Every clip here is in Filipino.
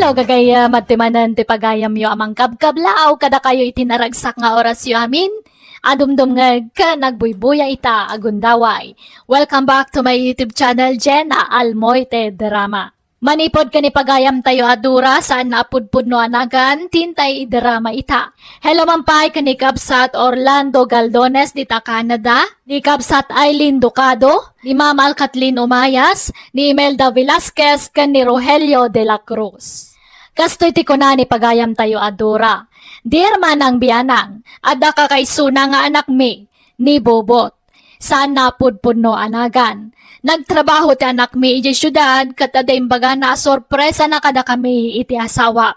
Ayaw gagaya matimanan ti pagayam yo amang kabkablaaw kada kayo itinaragsak nga oras yo amin. Adumdum nga ka nagbuybuya ita agundaway. Welcome back to my YouTube channel, Jenna Almoite Drama. Manipod ka ni pagayam tayo adura saan naapudpud no anagan tintay drama ita. Hello mampay ka ni Kabsat Orlando Galdones dita Canada, ni Kabsat Aileen Ducado, ni Mamal Kathleen Umayas, ni Imelda Velasquez kan ni Rogelio de la Cruz. Kastoy ti kuna ni pagayam tayo adura. Dear manang biyanang, ada ka kay suna nga anak mi, ni Bobot. Saan napudpud no anagan. Nagtrabaho ti anak mi iti syudad kat aday imbaga na sorpresa na kada kami iti asawa.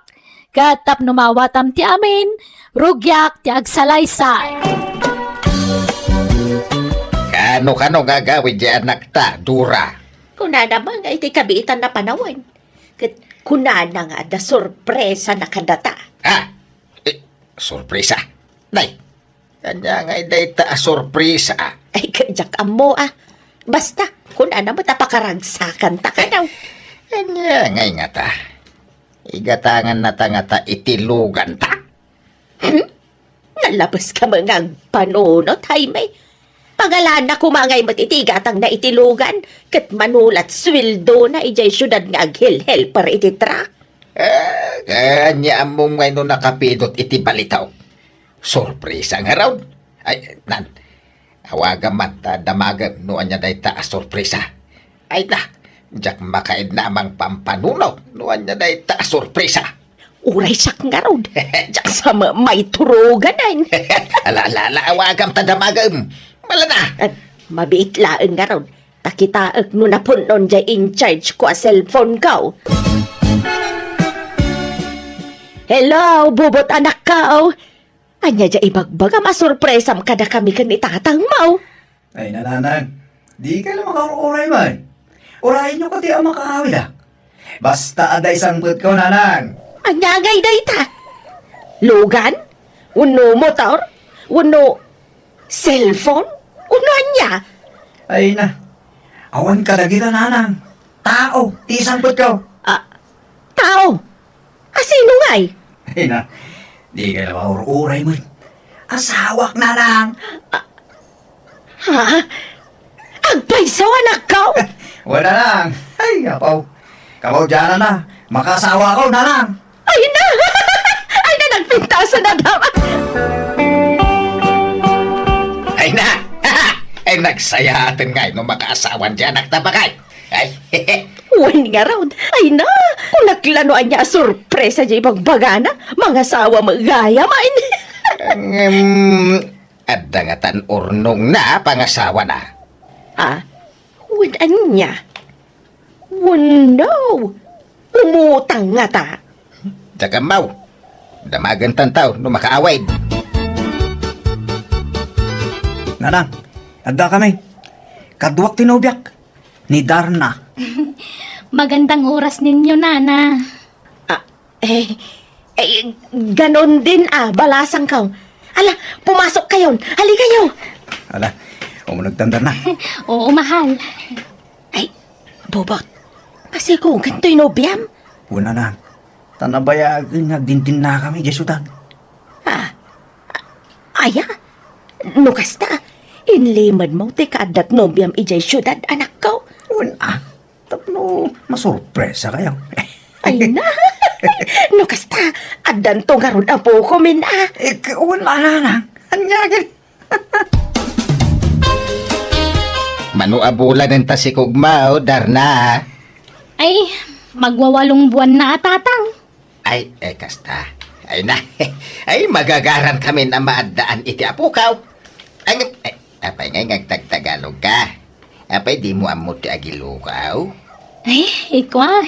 Kat tapno mawatam ti amin, rugyak ti agsalaysay. Kano gagawin di anak ta, Dura? Kuna naman nga iti kabiitan na panawan. Kuna na nga da sorpresa na kadata. Ha? Sorpresa? Nay, kanya nga iday ta sorpresa. Ay kajak amo Basta, kuna naman tapakaragsakan ta ka daw. Kanya nga ta. Igatangan na ta nga ta itilugan ta. Nalabas ka mga panunot, Jaime. Pagalan na kumangay matitigatang na itilugan, kat manulat swildo na ijay syudad nga aghel-hel para ititra. Kanya among ngayon nakapidot iti balitaw. Sorpresa nga raw. Ay, awagan man ta damagan noan niya day ta sorpresa. Ay na, jak makaid na amang pampanunaw noan niya day ta sorpresa. Uray sak nga raw. Jak sa may turugan ay. Ala, awagam ta damagan. Mala na. Mabiit laan nga raw. Takitaak no na punon jay in charge ko a cellphone ka. Hello, bubot anak ka. Anya dya ibagbaga masurpresam kada kami kan itatang mau. Ay, nananang, di ka lang makakuray man. Urahin nyo kati ang makakawid Basta ada isang put ko, nanang. Anya ngay dayta. Lugan? Uno motor? Uno cellphone? Uno anya? Ay na, awan ka lagi na, nanang. Tao, ti isang put ko. Tao? Sino ngay? Ay na, di ka lang makakuray man. Asawak, nanang. Ha? Agpaisaw anak ka? Wala lang. Ay, apaw. Kapaw dyan na. Makasawa ko, nanang. Ay na! Ay na, nagpintasan na dapat. Ay na. Ay nagsayatan nga no makaasawan dyan nagtabakay. Ay, Wan nga raw. Ay na! Kung naklanoan niya sorpresa dyan ipagbagana, mga sawa magaya man. Adda nga tan urnong na pangasawa na. Wanan niya? No! Umutang nga ta. Tsaka mau, damagan tantaw no makaaway. Nanang, ada kami. Kadwak tinubyak. Ni Darna. Magandang oras ninyo, Nana. Ganon din balasang ka. Ala, pumasok kayon. Hali kayo. Ala, umunagtandar na. Oo, mahal. Ay, Bobot. Kasi kung ganito'y nobyam. Una na. Tanabaya, nagdintin na kami, Jesutan. Aya, nukasta. Inlimad mo, ti kaadat nobyam ijay syudad, anak ko. Una. Tapno, masurpresa kayo. Ay na. Nukasta, adan to nga ron ang puko min Wala na. Anyagin. Manuabulan ng tasikugmao, Darna. Ay, magwawalong buwan na tatang. Ay, kasta. Ay na. Ay, magagaran kami na maadaan iti apukaw. Apay ngay ngagtagtagalog ka. Apay di mo amot ti agilukaw. Ay, ikwa.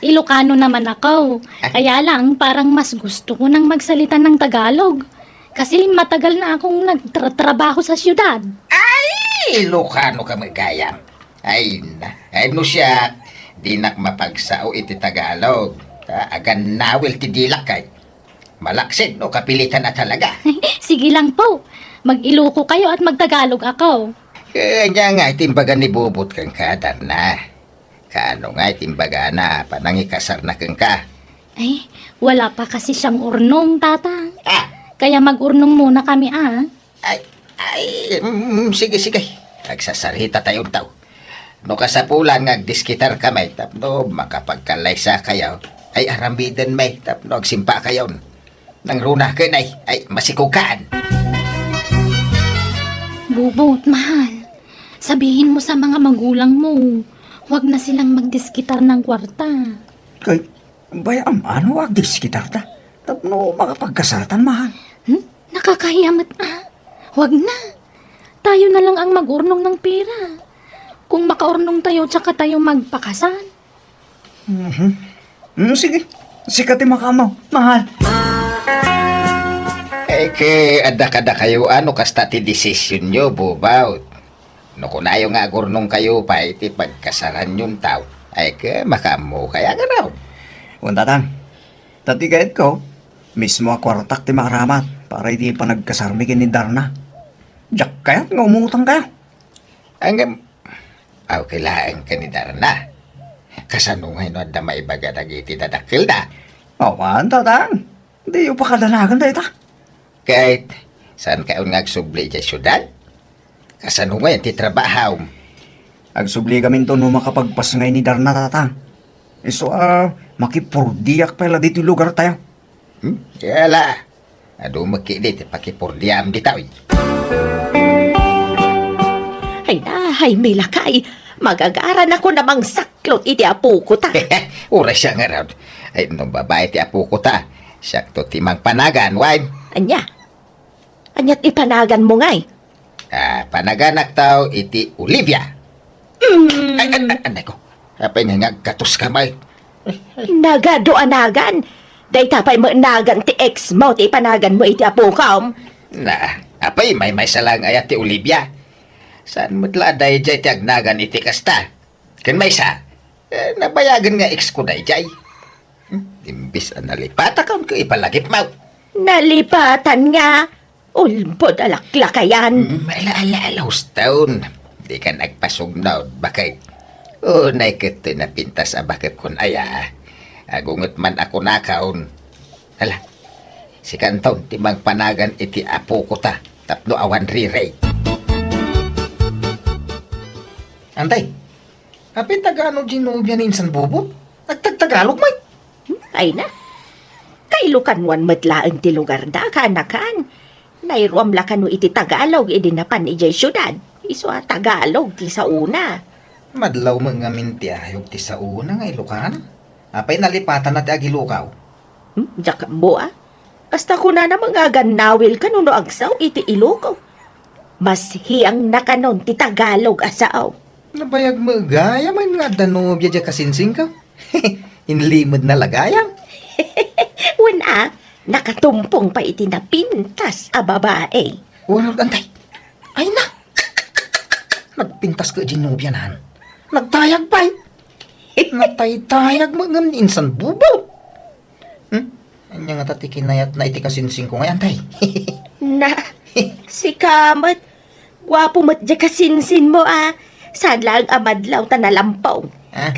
Ilocano naman ako. Kaya lang, parang mas gusto ko nang magsalita ng Tagalog. Kasi matagal na akong nagtrabaho sa syudad. Ay, Ilocano ka magayam. Ay, no siya, di nak mapagsao iti Tagalog. Agan nawil ti dilak kay. Malaksid no, kapilitan na talaga. Sige lang po. Mag-Iloco kayo at magtagalog ako. Kanya nga itimbaga ni Bubot kang kadar na. Kaano nga itimbaga na panangikasar na kang ka. Ay, wala pa kasi siyang urnong, tatang. Ah, Kaya mag-urnong muna kami, sige, sige. Nagsasarita tayong tao. No kasapulan nga diskitar kamay, tapno makapagkalaysa kayo, ay arambidan may, tapno agsimpa kayo. Nang runa ka ay masikukaan. Bubot, mahal. Sabihin mo sa mga magulang mo, huwag na silang magdiskitar ng kwarta. Kay, bayam, ano wag diskitar ta? Tapno makapagkasaratan, mahal. Nakakahiyamat, Huwag na. Tayo na lang ang mag-urnong ng pera. Kung makaurnong tayo, tsaka tayo magpakasal. Sige, sikati makamaw, mahal. Ada-kada kayo, ano kasta ti desisyon nyo, bubaw. No kunayo nga gurnong kayo pa, iti pagkasaran yung tao. Makamo kaya nga raw. Untatan, tati gayet ko, mismo akwartak ti makaramat para iti panagkasarmi kini Darna. Diyak kayat nga umutang kayo. Kailangan ka ni Darna. Kasanungay no, da maibaga iti dadakil na. Awan, tatang. Di yung pakadanagan da ita. Kahit saan kayo nga agsubli dyan syudad? Kasanungay ti trabahaw. Agsubli kami to no makapagpasngay ni Darna, tatang. Iso, makipurdiyak pala dito lugar tayo. Kala. Ado makilit, pakipurdiam di tao. Ay na, ay may lakay. Magagaran ako namang saklot iti apo ko ta. Ura siya nga raw. Ay, nung babae ti apo ko ta. Sakto timang panagan, wine. Anya? Anya't ipanagan mo ngay? Panaganak tao iti Olivia. Anay ko. Apay nga katos kamay. Nagadoanagan. Day tapay mo nagan ti ex mo ti ipanagan mo iti apo ka. Apay may salang ayat ti Olivia. Saan matla day jay ti agnagan iti kasta? Kan may sa, nabayagan nga ex ko day jay. Imbis ang nalipata ka ko ipalagip mo. Nalipatan nga. Ulbod alaklakayan. Malaalaos taon. Di ka nagpasugnaw. Bakit? Unay kito na pintas bakit kun aya. Agungot man ako nakaon. Hala, si Kanton timang panagan iti apo ko ta. Tapno awan riray. Antay, apin Tagalog ginubya ni Insan Bobo? Nagtagtagalog may? Ay na. Kailukanwan matlaan ti lugar da kanakan. Nairuam la kanu iti Tagalog idinapan ijay syudad. Iso Tagalog ti sa una. Madlaw mga mintiyayog ti sa una nga Ilocano. Apay nalipatan na ti agilukaw. Diyak mo Basta ko na namang aganawil kanuno agsaw iti Ilokaw. Mas hiyang nakanon ti Tagalog asaw. Nabayag mo gaya man nga danobya dya kasinsing ka. Inlimod na lagayang. Wala, nakatumpong pa iti napintas a babae. Unang antay. Ay na! Nagpintas ka ginubyanan. Nagtayag pa Nagtaytayag mga Insan Bobo. Anya nga tatikin na iti kasinsing ko ngayon, tay. Na, si Kamat, gwapo mo't dya kasinsin mo Saan lang amadlaw ta nalampaw.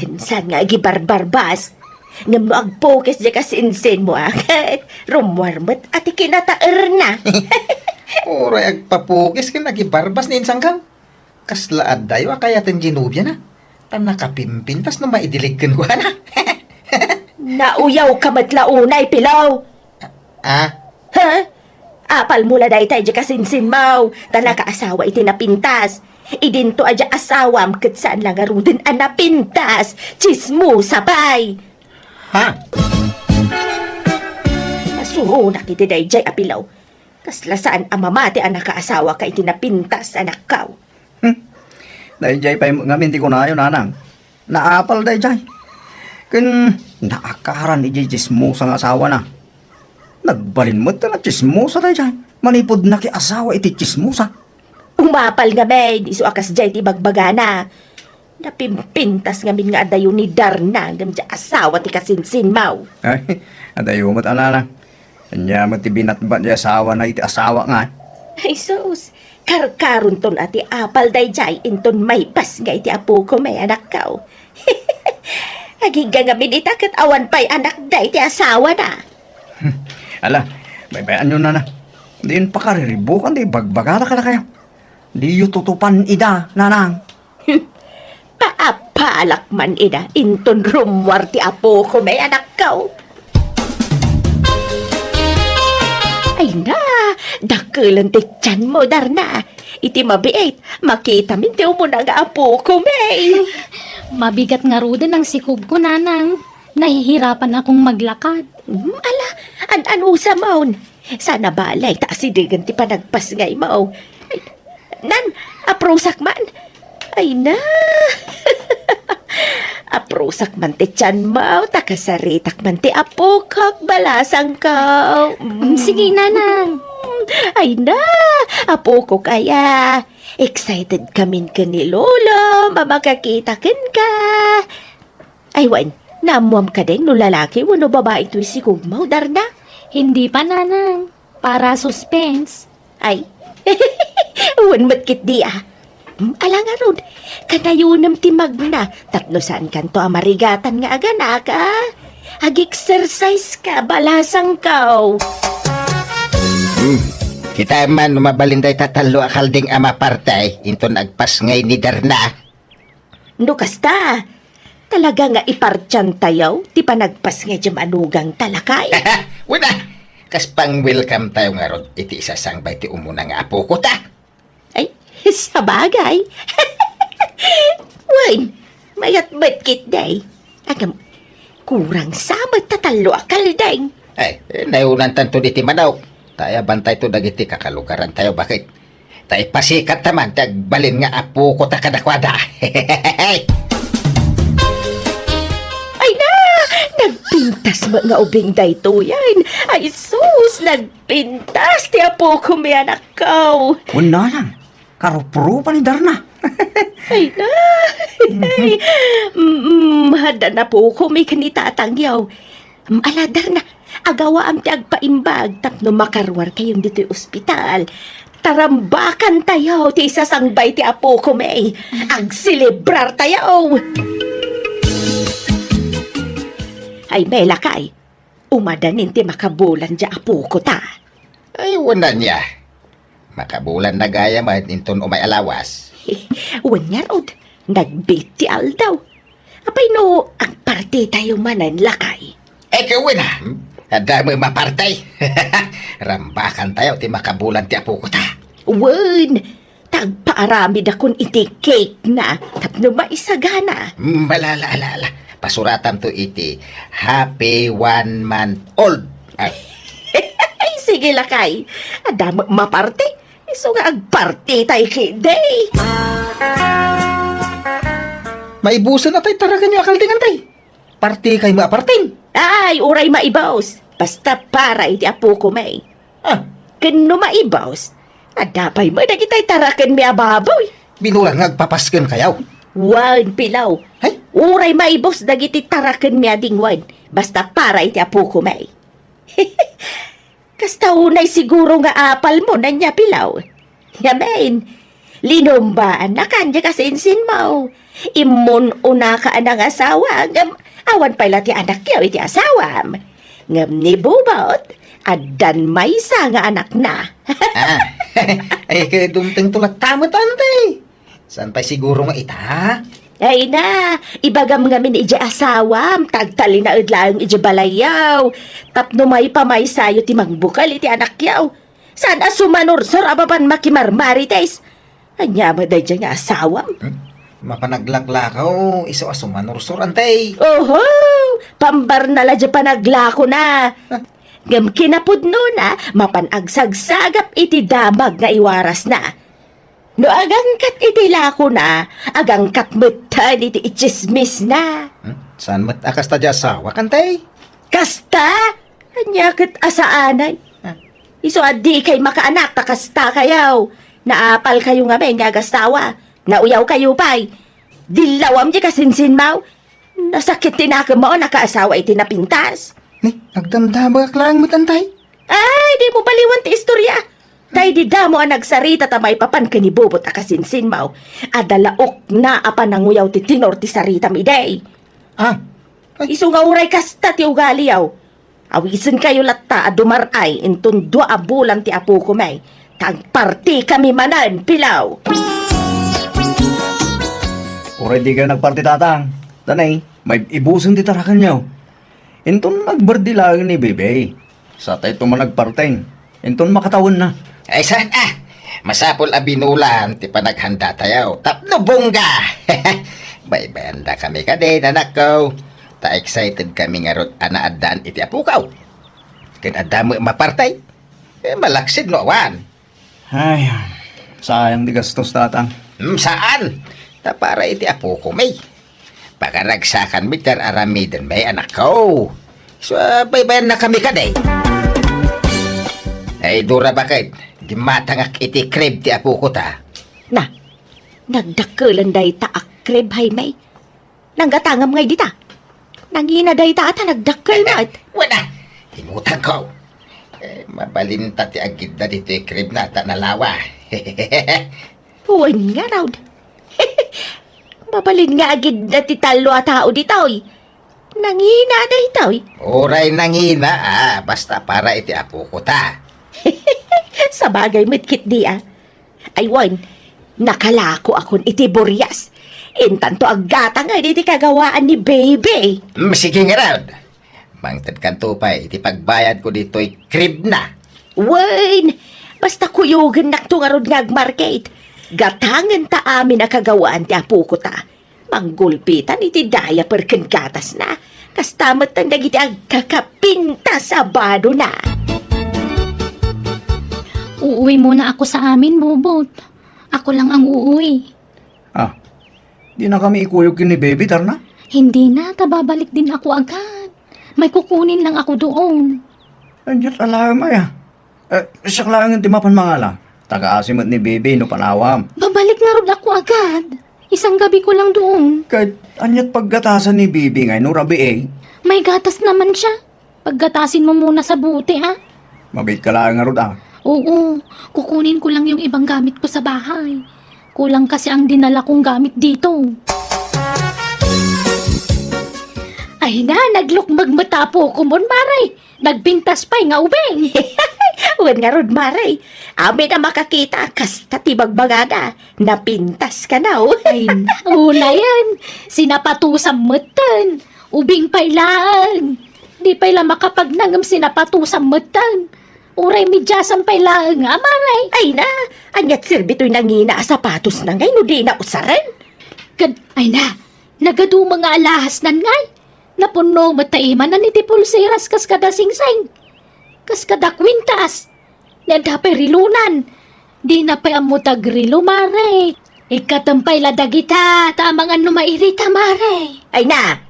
Kinsan nga gibarbarbas. Ngam no agpokes dya kasinsin mo Rumwarmat at ikinataer na. Oray agpapugis ka nagibarbas ni Insang Kang. Kaslaad dayo kaya tan ginubya na. Tan nakapimpintas na maidiligkan ko na. Nauyaw ka matlaunay, Pilaw. Ha? Apal mula dahi tayo dya kasinsin mo. Ta nakaasawa iti napintas. Idinto adya asawam kat saan lang arudin anapintas. Chismo sabay. Ha? Nasuro na kiti dahi jay apilaw. Kasla saan amamati ang nakaasawa ka iti napintas anak kaw. Dahil jay pa yung ngamin, di ko na yun, nanang. Naapal dahil jay. Kun naakaran ijay chismosa nga asawa na. Nagbalin mo na chismosa dahil jay. Manipod na ki asawa iti chismosa. Umapal nga may, iso akas jay ti bagbagana. Napimpintas nga min nga adayo ni Darna, ngam dya asawa ti kasinsin mau. Ay, adayo mo't ananang. Kanya mo't ibinatbat di asawa na iti asawa nga. Ay sus, karkaron ton ati apal day jay, inton may pas nga iti apo ko may anak kaw. Hagiga nga minita kat awan pa'y anak day ti asawa na. Ala, baybayan nyo na. Diin pa kariribukan, di bagbagala ka na kayo. Di yu tutupan ida, nanang. Paapalak man ina, inton rumwar ti apo ko may anak kau. Ay na, dakulan ti tiyan mo, Darna. Iti mabiit, makita min ti umuna nga apo ko may. Mabigat nga rudan ang sikog ko, nanang. Nahihirapan akong maglakad. Ala, an-anusa maun. Sana balay, taasidigan ti panagpas ngay mao. Ay, nan, aprosak man. Ay na. Aprosak man ti tiyan mao, takasaritak man ti apo kag balasang ka. Sige, nanang. Ay na, apo ko kaya. Excited kamin ka ni Lolo, mamakakita kin ka. Ay wan, namuam ka din no lalaki, wano babae ito'y si Kugmaw, Darna. Hindi pa, nanang. Para suspense. Ay, wan matkit di ah. Ala nga ron, kanayunam ti magna, tapno saan kanto amarigatan nga aganak ah. Ag-exercise ka, balasang kaw. Kita man mabalinday tatalo akalding ama partay into nagpas ngay ni Darna. No kasta, talaga nga ipartyan tayo, ti panagpas nga diyam anugang talakay. Wala, kas pang welcome tayo nga ron, iti isasangbay ti umuna nga apo ko ta. Ay, sa bagay. Wan, mayat ba't day. Agam, kurang samat tatalo akaldeng. Ay, nayunan tanto di ti Manok. Tayo bantay to dagiti kakalugaran tayo, bakit? Tayo pasikat naman, tagbalin nga apo ko ta kadakwada. Ay na, nagpintas mo nga ubing dayto yan. Ay sus, nagpintas ti apo ko may anak ko. Wala lang. Karupro pa ni Darna. Ay na, ay, hada na po ko may kanitatangyaw. Aladar na, agawa am ti agpaimbag, tapno makarwar kayong dito'y ospital. Tarambakan tayo, ti isasangbay ti apo ko may. Agsilibrar tayo. Ay, may lakay. Umadanin ti makabulan di apo ko ta. Ay, wala niya. Makabulan na gaya man inton umay alawas. Wanya rod, nagbit ti aldaw. Apay no, ang parte tayo manan lakay. Eh, kawin ha. Adami mapartay. Rambakan tayo ti makabulan ti apo ko ta. Wen, tagpaarami da kun iti cake na, tapno maisagana. Malala. Pasuratan to iti happy 1 month old. Ay, Ay, sige lakay. Adama maparte. Iso nga agparte tayo kiday. maibusan na tayo taragan nyo akaldingan tayo. Parti kay maapartin. Ay, uray maibaws. Basta para iti apo ko may. Ah, Kano maibaws? Adapay mo na kita'y tarakan mi ababoy. binulang nagpapasken kayaw. Wan, pilaw. Ay, Uray maibos dagiti tarakan mi adingwan. Basta para iti apo ko may. Kasta unay siguro nga apal mo na niya pilaw. Yamen, linumbaan na kanya kasinsin mo. Imun una ka anang asawa. Awan pala ti anak yaw iti asawam. Ngam ni bubot, adan may isa nga anak na. ay kaya dumteng tulad tamot antay. Saan pa siguro nga ita? Ay na, ibagam ngamin iji asawam, tagtali na udlang iji balayaw. Tapno may pamay sayo ti mangbukal iti anak yaw. Sana sumanursor ababan makimarmarites. Anya mo day dyan nga asawam. Mapanaglaklakaw, iso asumanursor antay. Oho, pambar na la dyan panaglako na. Ngam kinapudno na, mapanagsagagap iti damag nga iwaras na. No agangkat iti lako na, agangkat mutan iti ichismis na. Saan mat akas ta di asawa kantay? Kasta? Anyakit asaanay. Iso adi kay makaanak ta kasta kayaw. Naapal kayo nga may ngagastawa. Nauyaw kayo pa'y. Dilawam di kasinsin mau. Nasakit tinaka mo nakaasawa iti napintas. Ni, nagdamdama ka lang matantay. Ay, di mo baliwan ti istorya. Tay di damo ang nagsarita tamay papan kanibobot akasinsin mau. Adalaok na apan nanguyaw ti tinor ti sarita mi day. Ah, Isungawray kasta ti ugali yaw. Awisin kayo latta adumaray intun 2 bulan ti apo ko may. Tag party kami manan, pilaw. Already ka nagparty tatang. Tanay, may ibusin ti tarakan niyo. Inton nagbardi lang ni Bebe. Sa tayo man nagpartain. Inton makatawon na. Ay saan masapol abinulan ti panaghanda tayo. Tapno bongga. Baybanda kami ka din, anak ko. Ta excited kami nga rot anaadaan iti apukaw. Ken adamo mapartay. Malaksid no awan. Ay, sayang di gastos tatang. Saan? Ta para iti apo ko may. Pakaragsakan mi tar aramiden may anak ko. So, baybayan na kami ka day. Ay, dura bakit? Di matangak iti crib ti apo ko ta. Na, nagdakulan day ta akrib hay may. Nanggatangam ngay dita. Nangina day ta ata nagdakkel mat. Wala, hinutan ko. Mabalinta ti agid na dito yung crib na ta nalawa. Huwag nga raw. Mabalin nga agid na ti talo at tao dito eh. Nangina day ito eh. Oray nangina basta para iti apo ko ta. Sa bagay mitkit di Aywan, nakalako akon iti Boreas. Intanto agata nga iti kagawaan ni baby. Sige nga raw. Mangtad kanto pa iti pagbayad ko dito yung crib na. Wan, basta kuyugan nakto nga rod ngagmarket. Gatangan ta amin na kagawaan ti apo ko ta. Manggulpitan iti daya perken gatas na. Kastamat ang dagiti agkakapinta sa bado na. Uuwi muna ako sa amin, Bobot. Ako lang ang uuwi. Di na kami ikuyog ni Baby, tarna? Hindi na, tababalik din ako agad. May kukunin lang ako doon. Andiyan alam ay siya lang yung timapan mga la. Taga-asimat ni Baby no panawam. Babalik na rin ako agad. Isang gabi ko lang doon. Kahit anyat paggatasan ni Baby ngay no rabi May gatas naman siya. Paggatasin mo muna sa buti, ha? mabait ka lang nga rod Oo, kukunin ko lang yung ibang gamit ko sa bahay. Kulang kasi ang dinala kong gamit dito. Ay na, naglukmag mata po ko mon, Maray. Nagbintas pa'y nga ubeng. Wan nga rod, Maray. Amin na makakita kasta tibagbagada. Napintas ka na, oh. Ay, una yan. Sinapatusang matan. Ubing pa'y lang. Di pa'y lang makapagnangam sinapatusang matan. Uray midyasan pa'y lang, Maray. Ay na, anyat sirbito'y nangina sapatos na ngay, no di na usaran. Ay na, nagadu mga alahas nan ngay. Napuno mataiman na ni tipulsiras kas kada singsing. Kas kada kwintas. Nanda pa'y rilunan. Di na pa'y amutag rilo, Maray. Ikatampay ladagita, tamang ano mairita, Maray. Ay na,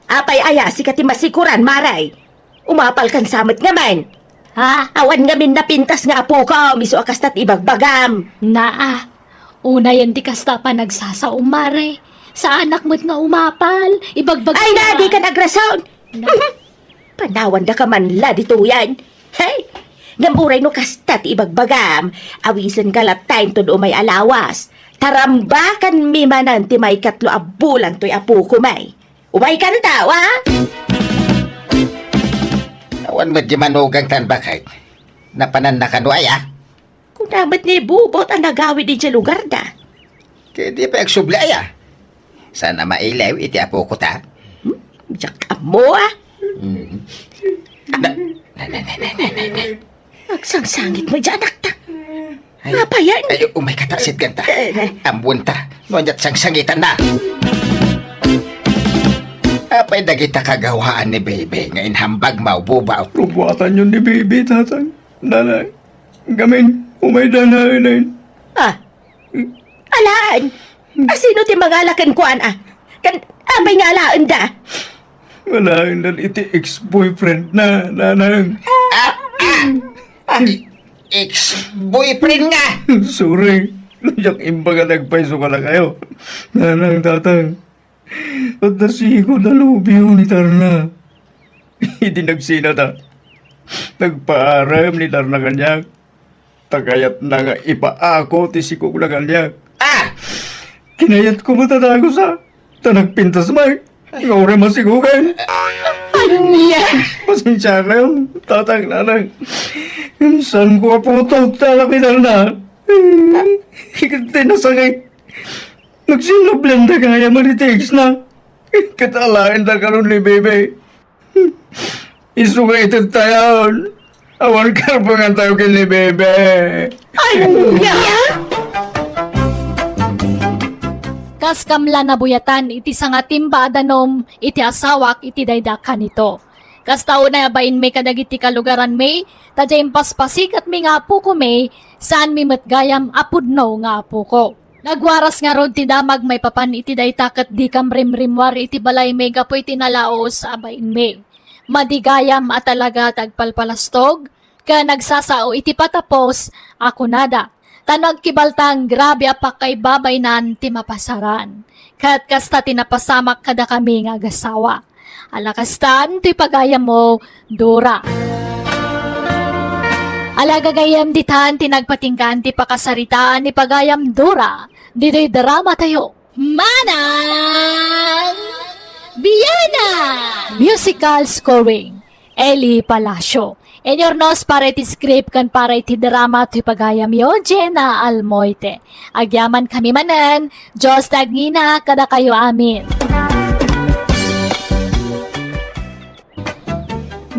apay aya si katimasikuran, Maray. Umapal kan samat nga man. Ha? Awan nga min napintas nga apo ko, miso akastat ibagbagam. Naa, una yan di kasta pa nagsasaum, Maray. Sa anak mo't nga umapal, ibagbag Ay na, di ka nagrason. Panawan da ka man la dito yan. Hey, gamburay no kastat ibagbagam. Awisan ka latay to do may alawas. Tarambakan mi manan ti may 3 bulan to'y apo ko may. Umay ka na tao, ha? Awan mo di manugang tan bakit? Napanan na kanwaya? Kung dapat ni Bubot ang nagawi din sa lugar da. Kaya di pa agsubli Sana mailew iti apo ko ta. Diyak mo, ah. Na. Agsangsangit mo dyan, akta. Ay, Napayan. ay, umay katasit ganta. Ambun ta. Nonyat sang sangitan na. Apay dagita kagawaan ni Bebe ngayon hambag maububaw. Rubuatan yun ni Baby, tatang. Nanay, gamin, umay danayin. Alaan. Sino ti mangalakan kuan, ah? Abay nga alaan da. Walain na iti ex-boyfriend na, nanang. Ex-boyfriend nga. Sorry. Yung imbaga nagpaiso ka na kayo. Nanang, tatang. At nasigo na lubyo ni Tarna. Hindi nagsina ta. Nagpaaram ni Tarna kanyak. Tagayat na nga ipaako ti sikog na kanyak. Kinayat ko matatago sa tanagpintas may. Ikaw rin masigugan. Anya! Pasensya ka yung tatang nanang. Saan ko putok talakitan na? Ikati na sakit. Nagsinablan na kaya manitex na. Katalain na karon ni bebe. Isuga ito tayo. Awan ka pa nga tayo kay ni bebe. Anya! Kas kamla na buyatan iti sanga timba adanom iti asawak iti daydakan nito. Kas tao na yabain may kadagiti kalugaran may, tadya paspasik at may nga po ko may, saan mi matgayam apudno nga po ko. Nagwaras nga rod ti damag may papan iti daytakat di kam rimrimwar iti balay may gapoy tinalaos abain may. Madigayam at talaga tagpalpalastog, ka nagsasao iti patapos ako nada. Tanag kibaltang grabe apak kay babay nan ti mapasaran. Kat kasta tinapasamak kada kami nga gasawa. Alakastan ti pagayam mo, Dora. Alagagayam ditan tinagpatingkan ti pakasaritaan ni pagayam Dora. Dito'y drama tayo. Manang Biyana! Musical scoring. Eli Palacio. Enyornos para iti script kan para iti drama ti pagayam yo, Jenna Almoite. Agyaman kami manen, Diyos tagngina kada kayo amin.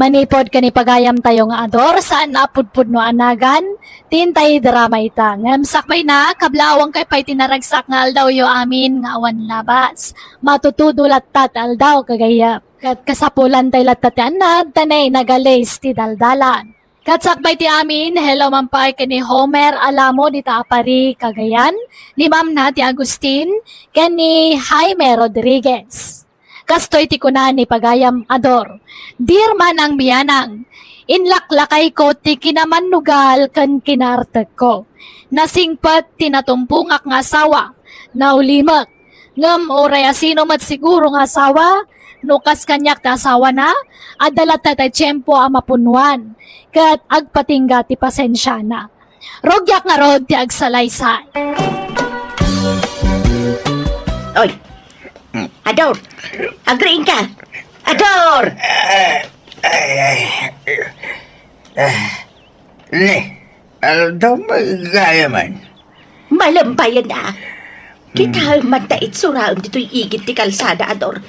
Manipod ka ni pagayam tayo nga ador, saan apudpud no anagan, tintay drama ita. Ngamsakbay na, kablawang kay pa'y tinaragsak nga aldaw yo amin, nga awan labas. Matutudulat tat aldaw kagayam. Kat kasapulan tay latatan na, tanay nagalis ti daldalan. Kat sakbay ti amin, hello mampay ka ni Homer, alamo di taapari kagayan, ni Ma'am na ti Agustin, ken ni Jaime Rodriguez. Kastoy ti kunan ni pagayam ador. Dear manang biyanang, inlaklakay ko ti kinamanugal kan kinartag ko. Nasingpat tinatumpungak nga asawa, naulimak. Ngam oray asino mat siguro nga asawa, nukas kanyak ta asawa na, adalat ta tiyempo amapunwan, kat agpatingga ti pasensya na. Rogyak nga rod ti agsalaysay. Oy! Ador! Agreeing ka! Ador! Le, daw magaya man. Malampayan na. Kita man tait suraon dito'y igit ti kalsada, Ador.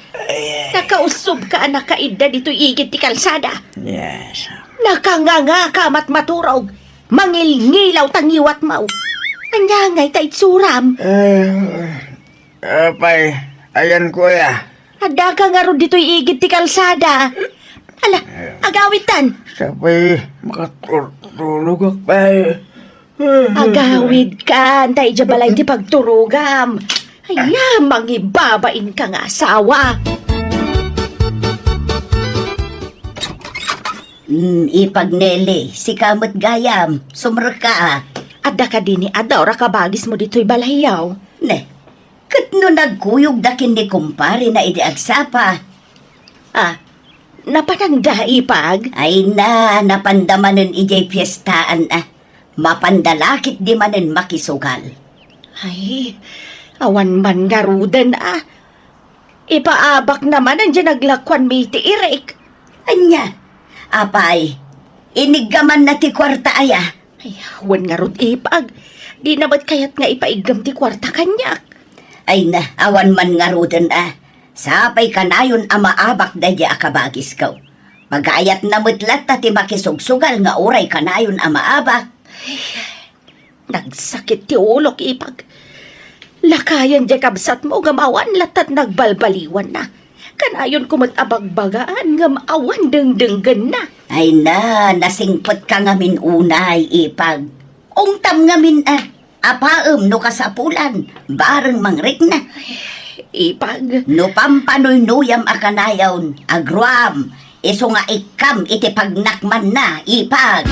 Nakausob ka nakaida dito'y igit ti kalsada. Yes. Nakanganga ka mat maturog. Mangilngilaw tangiwat mau. Anyangay tait suram. Apay, ayan kuya. Ada ka nga ron dito'y igit ti kalsada. Ala, agawitan. Sabay, makatulog akpay. Agawid ka, antay dya balay ti pagturugam. Ay, mangibabain ka nga asawa. Ipagnele, si kamot gayam, sumra ka. Ada ka din ni Adora kabagis mo dito'y balayaw. Ne, kat no nagkuyog dakin ni kumpare na idi agsapa. Ah, napanangda ipag? Ay na, napandamanan ijay piyestaan Mapandalakit di manen makisugal. Ay, awan man garudan Ipaabak naman ang dyan naglakwan mi ti Irek. Anya, apay, inigaman na ti kwarta aya. Ay, awan nga rod ipag. Di naman kayat nga ipaigam ti kwarta kanyak. Ay na, awan man nga rudan Sapay kanayon maabak da di akabagis kaw. Magayat na mutlat ti makisugsugal nga oray kanayon maabak. Nagsakit ti ulok ipag. Lakayan di kabsat mo gamawan latat nagbalbaliwan na. Kanayon ko mag-abagbagaan ngamawan dengdenggan na. Ay na, nasingpot ka ngamin unay ipag. Ungtam ngamin apaem no kasapulan, bareng mangrik na. Ipag. No pampanuynuyam akanayawn, agruam, iso nga ikam iti pagnakman na ipag.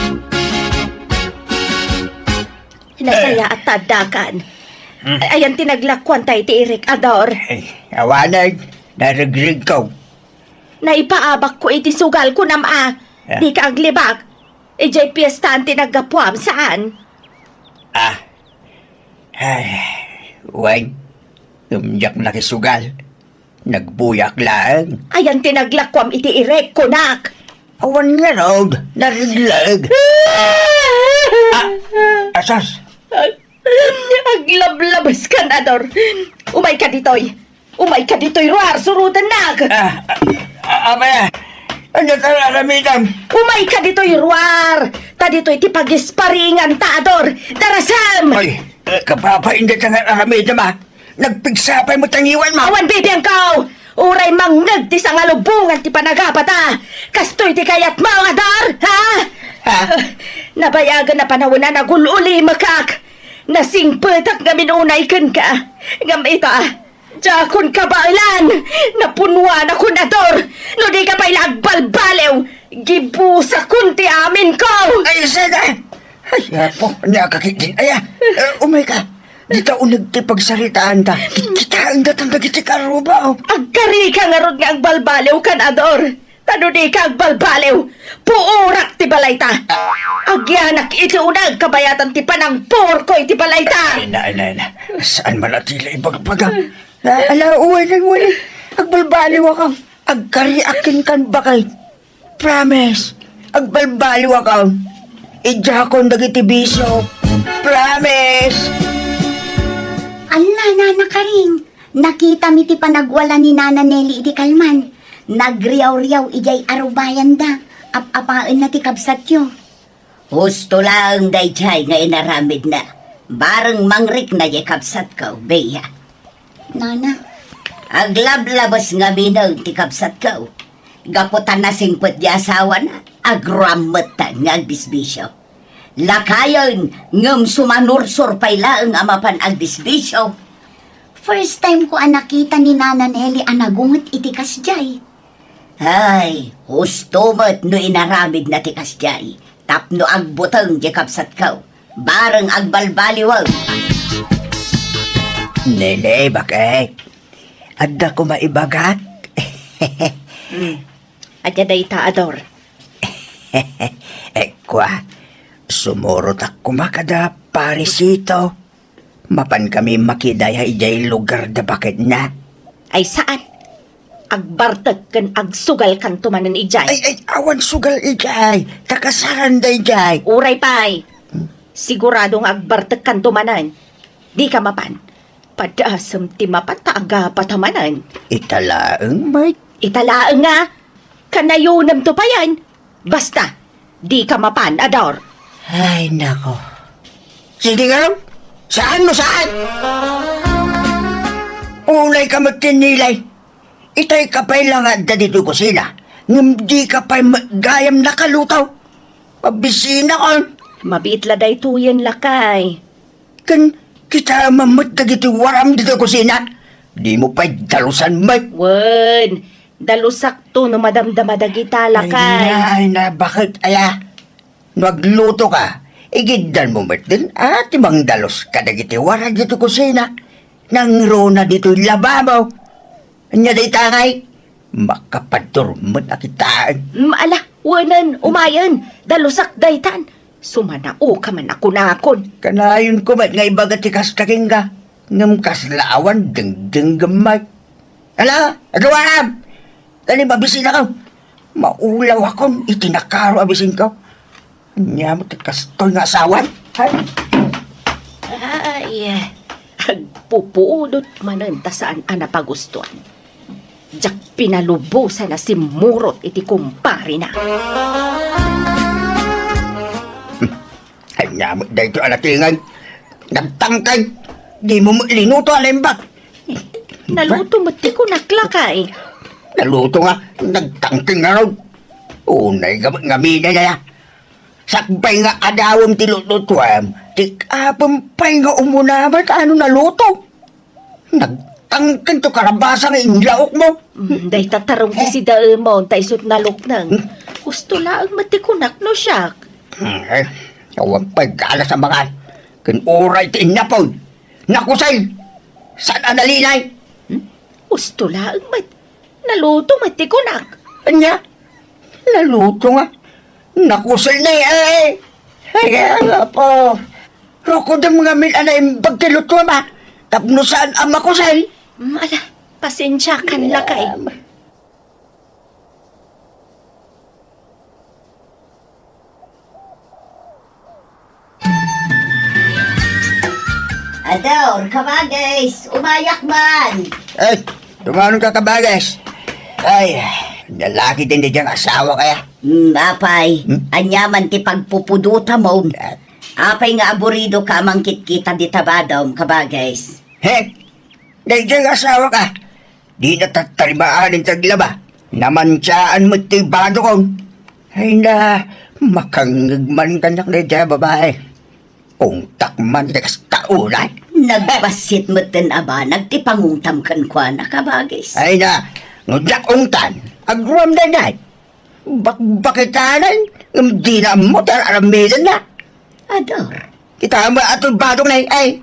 Nasaya at tadakan. Ayan tinaglakwan tayo ti Irek Ador. Awanag, naragrig ko. Naipaabak ko iti sugal ko Yeah. Di ka aglibak. Ijay piyestaan tinagapuam saan? Ay, wag. Tumyak na kisugal. Nagbuyak lang. Ayan tinaglakwam iti irek kunak. Awan nga raw, nariglag. Asas? Aglablabas ka na, Dor. Umay ka ditoy. Umay ka ditoy, Ruar, surutan nag. Amaya, ano talaramitan? Umay ka ditoy, Ruar. Ta ditoy ti pagisparingan ta, Dor. Darasam! Ay, kapapaindat ang aramitan ma. Nagpigsapay mo tangiwan ma. Awan, bibiyang kao! Uray mangnag ti sa ngalubungan ti panagapata. Kastoy ti kayat mo, Adar, ha? Ha? Nabayagan na panahon na nagululi makak. Nasingpetak nga minunay kan ka. Ngam ita, jakon ka bailan. Napunwa na kun Ador. No di ka pa'y lagbalbalew. Gibusa kun ti amin ko. Ay, sada! Ay, po, nakakitin. Aya, umay ka. Di ta unag ti pagsaritaan ta. Kita ang datang dagiti karuba. Agkari ka nga rod nga ang balbalew kan Ador. Tano di ka ang balbalew. Puurak ti balay ta. Agyanak iti unag kabayatan ti panang porko iti balay ta. Ay, na. Saan manatila ibagbaga? Ala, uwan. Agbalbaliw ako. Agkari akin kan bakay. Promise. Agbalbaliw ako. Ijakon dagiti bisyo. Promise. Ala, Nana Karing. Nakita mi ti panagwala ni Nana Nelly iti kalman. Nagriyaw-riyaw ijay arubayan da. Apapaan na ti kabsat yo. Husto lang dayjay nga inaramid na. Bareng mangrik na jay kabsat ka, beya. Nana, aglablabas nga minaw ti kabsat ka. Gaputan na singpot di asawa na. Agramatan nga agbisbisyo. Lakayon, ngam sumanursur payla ang amapan agbisbisyo. First time ko nakita ni Nana Nelly anagungot iti kasjay. Ay, husto mo't no inaramid na ti kasjay. Tapno agbutang di kapsat kaw. Bareng agbalbaliwaw. Nene, bakit? Adda ko maibagat? Adya day ta, Ador. Kwa, sumurot ako makada parisito. Mapan kami makidaya ijay lugar da bakit na. Ay saan? Agbartag kan agsugal kan tumanan ijay. Ay, awan sugal ijay. Takasaran da ijay. Uray pay. Siguradong agbartag kan tumanan. Di ka mapan. Padasam ti mapataaga patamanan. Italaang may. Italaang nga. Kanayunam to pa yan. Basta, di ka mapan, Ador. Ay, nako. Sige nga lang. Saan mo saan? Unay ka magtinilay. Itay ka pa'y langad na dito kusina. Ngam di ka pa'y gayam nakalutaw. Pabisina ka. Mabitla day tuyen lakay. Kan kita mamut na dito waram dito kusina. Di mo pa'y dalusan may. Wen, dalusak to no madamdamada kita lakay. Ay na, bakit aya? Nagluto ka. Igiddan mo mat din at ibang dalos kadagiti wara dito kusina. Nang rona dito lababaw. Anya day tangay. Makapadurman na kitaan. Ala, wanan, umayan. Dalusak daytan. Sumanao ka man ako nakon. Kanayon ko mat nga ibagati kas kakingga. Ngam kaslaawan dengdeng gamay. Ala, agawam! Dali mabisina ka. Maulaw akong itinakaro abisin ko. Anya mo kastoy nga asawan. Ay, agpupuudot manan ta saan anapagustuhan. Diyak pinalubusan na si Murot iti kumpari na. Anya mo dahito alatingan. Nagtangkay. Di mo linuto alimbak. Naluto mo ti ko naklakay. Naluto nga. Nagtangkay nga raw. Unay gamina na. Sakbay nga adawam ti lututuam. Tikapam pa'y nga umunaman ano naluto. Nagtangkay to karabasa nga inlaok mo. Day tatarong ti si Daemon tay sut nalok nang. Gusto laang matikunak no siya. Awan pa'y gala sa mga. Kan oray ti inapon. Nakusay. Saan analinay? Gusto laang naluto matikunak. Anya? Naluto nga. Nakusay na eh. Kaya nga po. Roko da mga min anay pagtiluto ma. Tapno saan ang makusay? Ala, Pasensya kan lakay. Ador, kamagis, umayak man. Ay, tumanon ka kabagas. Ay, lalaki din di diyang asawa kaya. Apay, anyaman ti pagpupuduta mo. Apay nga aburido ka mangkit kita di tabadom, kabagis. He, di diyang asawa ka. Di natatarimaan ng taglaba. Namansyaan mo ito'y bado kong. Ay na, makangagman ka na diyang babae. Kung takman di kas taulay. Nagbasit mo tin aba, nagtipanguntam kan kwa na kabagis. Ay na, ngudyak ungtan. Agruam na na. Bakitanan, hindi na mo tararamidan na. Ador, Kita ba atong badong na ay,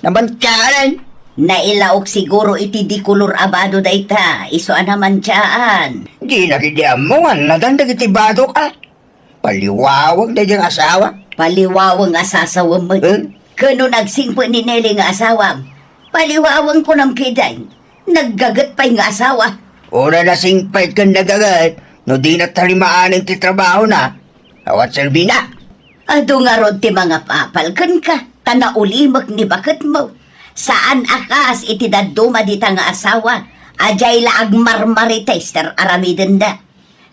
namansyaan. nailaok siguro iti di kulur abado dayta, iso naman tiyaan. Di nakidiam mo nga, nadandag iti badok ka. Paliwawag na diyang asawa. Paliwawang asasawam mo. Kano nagsingpo ni Nelly nga asawam. Paliwawang ko ng kiday. Naggagat pa'y nga asawa. Una na singpait kang nagagat, no di na talimaan ang titrabaho na. Awat Selvina. Ado nga rod ti mga papal kan ka. Tanaulimak ni bakit mo. Saan akas iti daduma dita nga asawa. Ajay laag marmari tester aramiden da.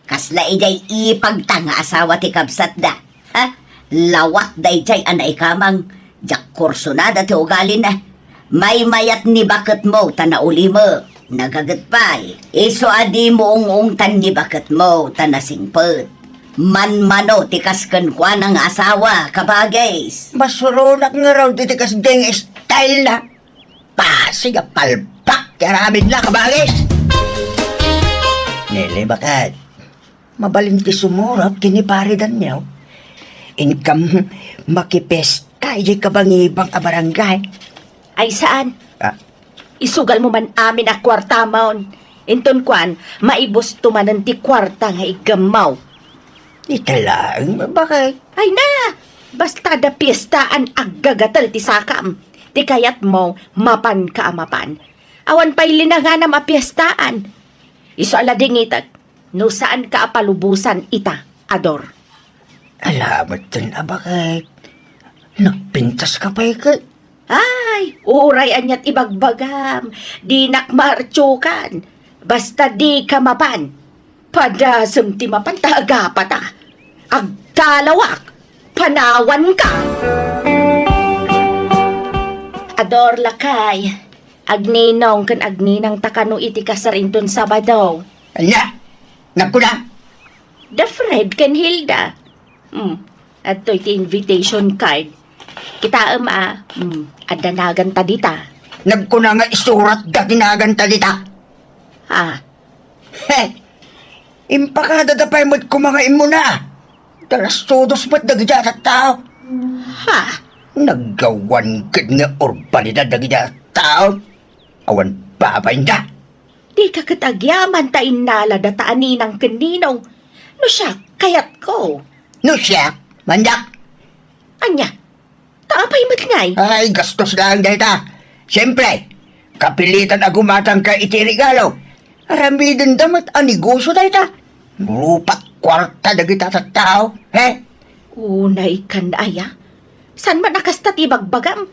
Kasla ijay ipagta nga asawa ti kabsat da. Ha? Lawat da ijay anay kamang. Jak kursunada ti ugali na. May mayat ni bakit mo tanauli mo. Nagagat pa'y. Iso adi mo ungungtan ni bakit mo tanasingpet. Man-mano ti kasken kwa ng asawa kabagis. Masurunak nga raw dito kas ding style na. Pasiga palpak karamin na kabagis. Nele bakat. Mabalin ti sumurap kiniparidan niyo. Inkam makipesta ijay kabangibang a barangay. Ay saan? Ah, Isugal mo man amin a kwarta maon. Inton kwan, maibos tumanan ti kwarta nga igamaw. ita lang, bakit? Ay na! Basta da piyestaan aggagatal ti sakam. Ti kayat mo, mapan ka amapan. Awan pa'y linanganam a piyestaan. Iso alading itat, no saan ka apalubusan ita, Ador. Alamat din, bakit? Nagpintas ka pa ikat. Ay, urayan niya't ibagbagam. Di nakmartsukan. Basta di ka mapan. Padasem ti mapan taagapata. Agtalawak. Panawan ka. Ador lakay. Agninong kan agninang takano iti kasarinton Sabado. Anya, nagkuna. The Fred kan Hilda. At iti invitation card. Kita adanagan ta dita. Nagkuna nga isurat da tinagan talita. Ha? Heh, impakada da pa'y mo't kumanga imo na. Talas todos mo't dagidya at tao. Ha? Naggawan kid nga urbanidad dagidya at tao. Awan babay na. Di ka katagyaman ta inala dataan ng kaninaw. No siya, kayat ko. No siya, manyak. Anya, taapay matngay. Ay, gastos lang dahil ta. Siyempre, kapilitan agumatang ka iti regalo. Aramidin damat aniguso dahil ta. Lupat kwarta dagita at tao. Unay kan aya. San man akasta ti bagbagam?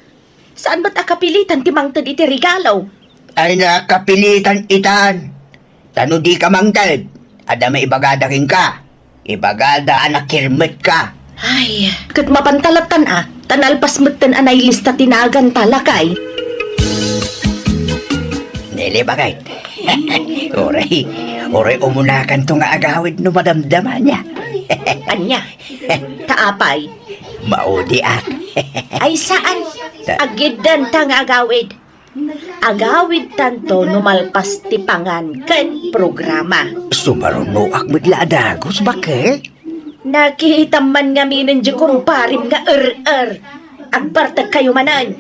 Saan ba't akapilitan ti mangtad iti regalo? Ay nakapilitan itan. Tano di ka mangtad. Ada may ibagadaking ka. Ibagada anak kirmet ka. Ay, kat mapantalatan tanalpas matan anay lista tinagan talakay. Nili bagay. Oray umunakan to nga agawid no madamdaman niya. Anya, taapay. Maudi ak. Ay saan? Agidan ta nga agawid. Agawid tanto numalpas ti pangan ken programa. Sumaruno ak medla adagos bakit? Nakita man nga minin di kumparim nga Agbartag kayo manan.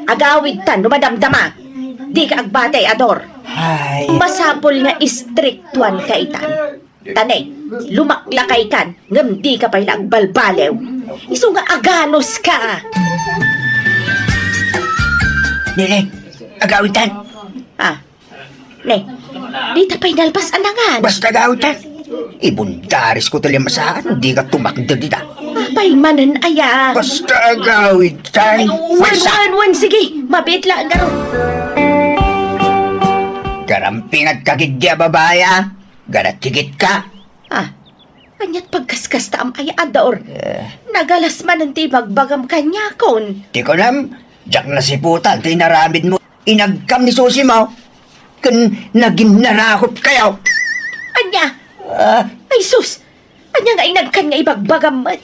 Agawid tan numadamdama. Di ka agbatay, Ador. Ay. Masapol nga istriktuan ka itan. Tanay, lumaklakay kan, ngam di ka pa'y nagbalbalew. Iso nga aganos ka. Nili, agawitan. Ah, Ne, di tapay nalpas anangan. Basta gawin ta. Ibundaris ko tali masaan, di ka tumakda dita. Apay manan aya. Basta gawin ta. Wan, sige, mabitla ang garo. Garampingat kagidya babaya. Garatigit ka. Anyat pagkaskas ta am aya adaor. Nagalas man ang magbagam kanya kon. Di ko nam, jak na si putan, tinaramid mo. Inagkam ni susi mo. Kun naging narakot kayo. Anya, ay sus, anya nga inagkan nga ibagbagam man.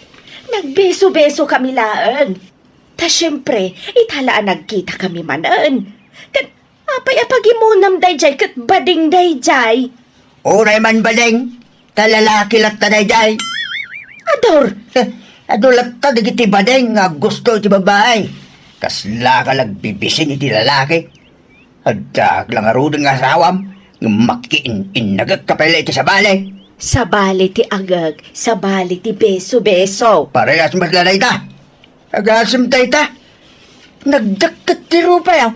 Nagbeso-beso kami laan. Ta syempre, italaan nagkita kami manan. Kan, apay apagimunam dayjay kat bading dayjay. Uray man baling, talalaki lat tanayday. Ador, Adulat ta digiti badeng nga gusto iti babae. Kasla ka lagbibisin iti lalaki. Adag lang arudeng nga asawam, nga makiin nagagkapela iti sa bale. sa bali ti agag, sa bali ti beso-beso. Parehas matlalay ta. Agasim tayo ta. Nagdakat ti rupa yaw.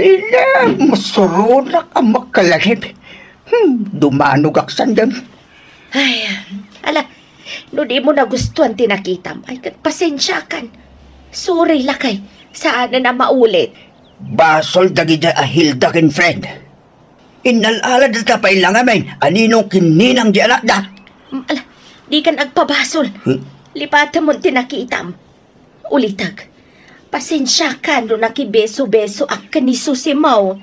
Ina, masurunak ang makalagip. Dumanog aksan dam. Ay, ala, no di mo nagustuhan tinakitam, ay pasensya kan. Sorry lakay, saan na maulit. Basol dagida a hildakin friend. Inalala da tapay lang amin, aninong kininang di anak da. Ala, di kan agpabasol. Lipatan mo tinakitam. Ulitag, pasensya ka no nakibeso-beso ak kaniso si Mau.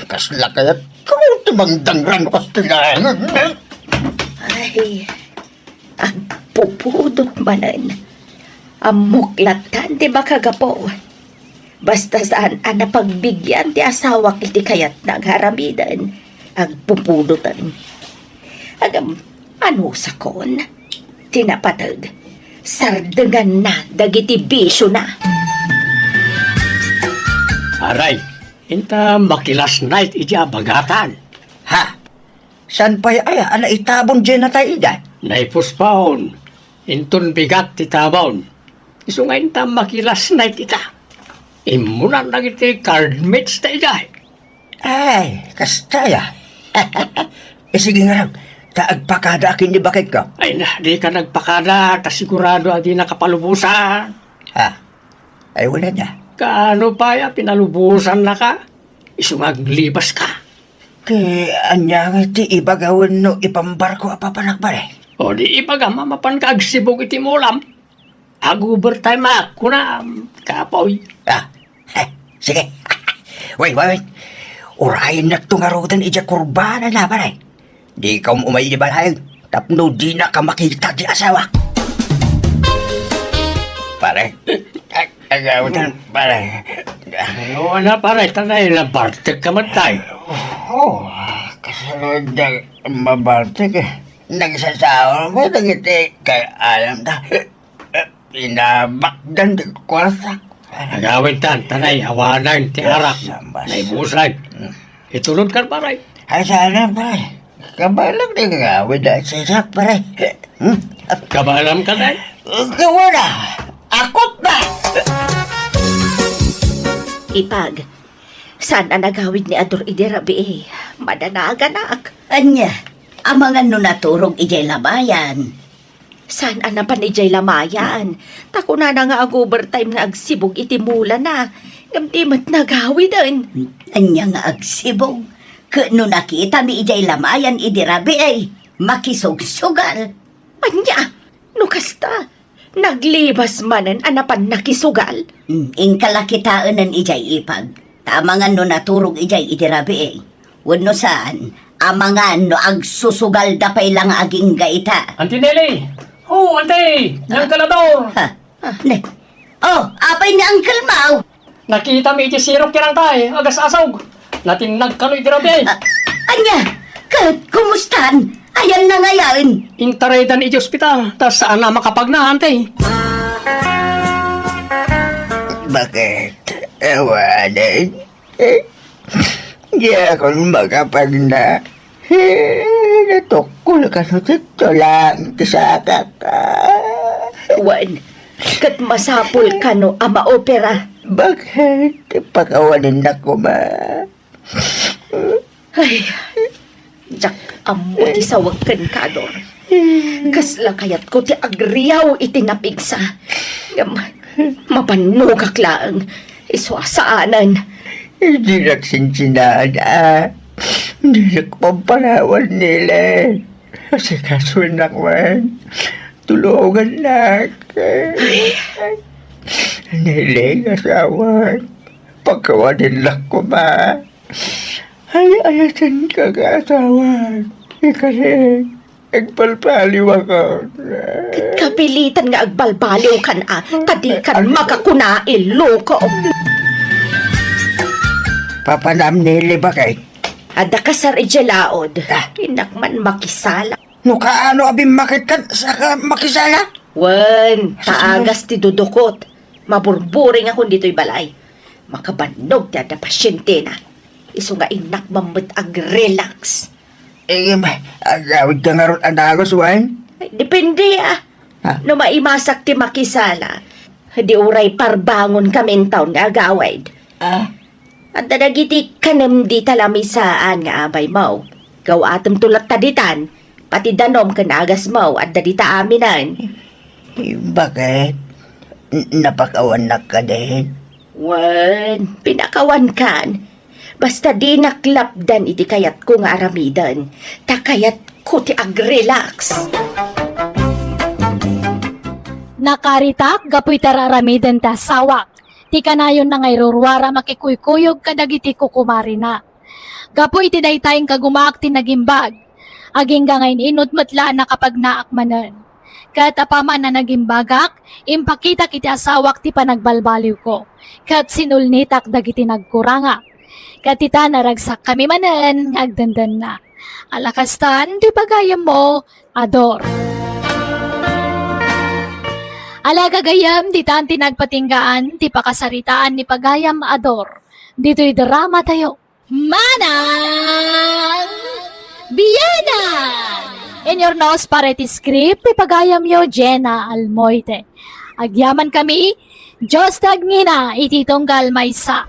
Kasla kayat, kung tumandang rano kastilangan. Ay, ang pupudot manan. Amuklatan, di ba kagapo? Basta saan ang napagbigyan ti asawa kiti kayat nagharamidan, ang pupudutan. Agam, ano sa kon? Tinapatag, sardengan na, dagiti bisyo na. Aray, inta makilas night ija bagatan. Ha? San pa'y aya, ala itabon dyan na tayo da? Naipuspaon, intun bigat ti tabon. Iso nga inta makilas night ita. Imunan na iti card mates ta ija. Ay, kastaya. Sige nga raw, taagpakada akin di bakit ko? Ay na, di ka nagpakada, ta sigurado adi nakapalubusan. Ha? Ay, wala niya. Kaano pa ya, pinalubusan na ka? Iso nga glibas ka. Kaya anya nga ti ibagawin no ipambarko apapanak ba eh? O di ibaga mamapan ka agsibog iti mulam. Ag-overtime ako na, kapoy. Sige. Wait. Urayin na itong arutan ija kurbana na ba eh? Di ka umay di balay. Tapno di na ka makita di asawa. Pare. Agawin pare. Ayaw na pare, tanay na bartek ka man tayo. Kasunod na mabartik eh. Nagsasawa mo, nagiti kay alam na. Pinabakdan di kwarsak. Agawin tan, tanay, awanan, ti arak, naibusay. Itulod ka pare. Ay sana pare. Kabalang di gawin na sisak pare. Kabalam ka tayo. Gawa na. Akot na. Ipag, saan na nagawid ni Ador Idirabi eh? Madanaganak. Anya, ang mga nunaturong ijay labayan. Saan ang napanijay lamayan? Tako na nga ang overtime na agsibog itimula na. Gamtimat nagawid din. Anya nga agsibog. Kano nakita mi ijay lamayan idirabi ay makisugsugal. Anya, nukasta. Naglibas manan anapan nakisugal. Ing kalakitaan ng ijay ipag. Tamangan no naturong ijay idirabi ay. Wano saan, amangan no agsusugal dapay lang aging gaita. Auntie Nelly! Oh, auntie! Nang kalador! Ha? Ne? Oh, apay ni Uncle Mau. Nakita mi iti sirok kirang tayo, agas asog. Natinag kano'y dirabi. Anya, kumustan? Ayan na ngayon. Intaredan iti ospital, tas saan na makapagna, auntie? Bakit? Ewanan. Di ako makapagna. Natukol ka sa tito lang. Kisaka ka. Wan, kat masapul ka no ama opera. Bakit? Pakawanin na ko ma. Ay, jak amo ti sawagan ka, Ador. Kasla kayat ko ti agriyaw itinapigsa. Mapanugak lang. Iswasaanan. Hindi nagsinsinaan Hindi nagpampalawan nila. Kasi kaso nakman. Tulungan lang. Niling asawa. Pagkawanin lang ko ba? Ay, ayasan ka asawa. Kasi nagpalpaliw ako. Kapilitan nga agbalbaliw kan tadi kan makakunail, loko. Papanam nili ba kay? Ada ka sa rejelaod. Inakman makisala. No kaano abing makit kan saka makisala? Wen, taagas ti dudukot. Maburburing ako dito'y balay. Makabanog ti ada pasyente na. Iso nga inak mamut ag-relax. Agawid ka nga ron anagos, Wayne? Ay, depende Ha? No maimasak ti makisala. Di uray parbangon kami taon nga agawid. At dadagiti kanem di talamisaan nga abay mo. Gaw atom tulak taditan. Pati danom kanagas mo at dadita aminan. Bakit? Napakawan na ka din? Wen, pinakawan kan. Basta di naklapdan iti kayat ko nga aramidan. Takayat ko ti ag-relax. Nakaritak, gapoy tararamidan ta sawak. Ti kanayon na ngay rurwara makikuykuyog kadagiti kukumari na. Gapoy ti daytayng kagumaak ti nagimbag. Aging gangayn inot matla na kapag naakmanan. Kat apaman na nagimbagak, impakita kiti asawak ti panagbalbaliw ko. Kat sinulnitak dagiti nagkuranga. Kat ita naragsak kami manan, agdandan na. Alakastan, ti pagayam mo, Ador. Alagagayam, di tan tinagpatinggaan, ti pakasaritaan ni pagayam Ador. Dito'y drama tayo. Manang Biyanan! In your nose para ti script, ti pagayam yo Jenna Almoite. Agyaman kami, Diyos tagngina, ititonggal maysa.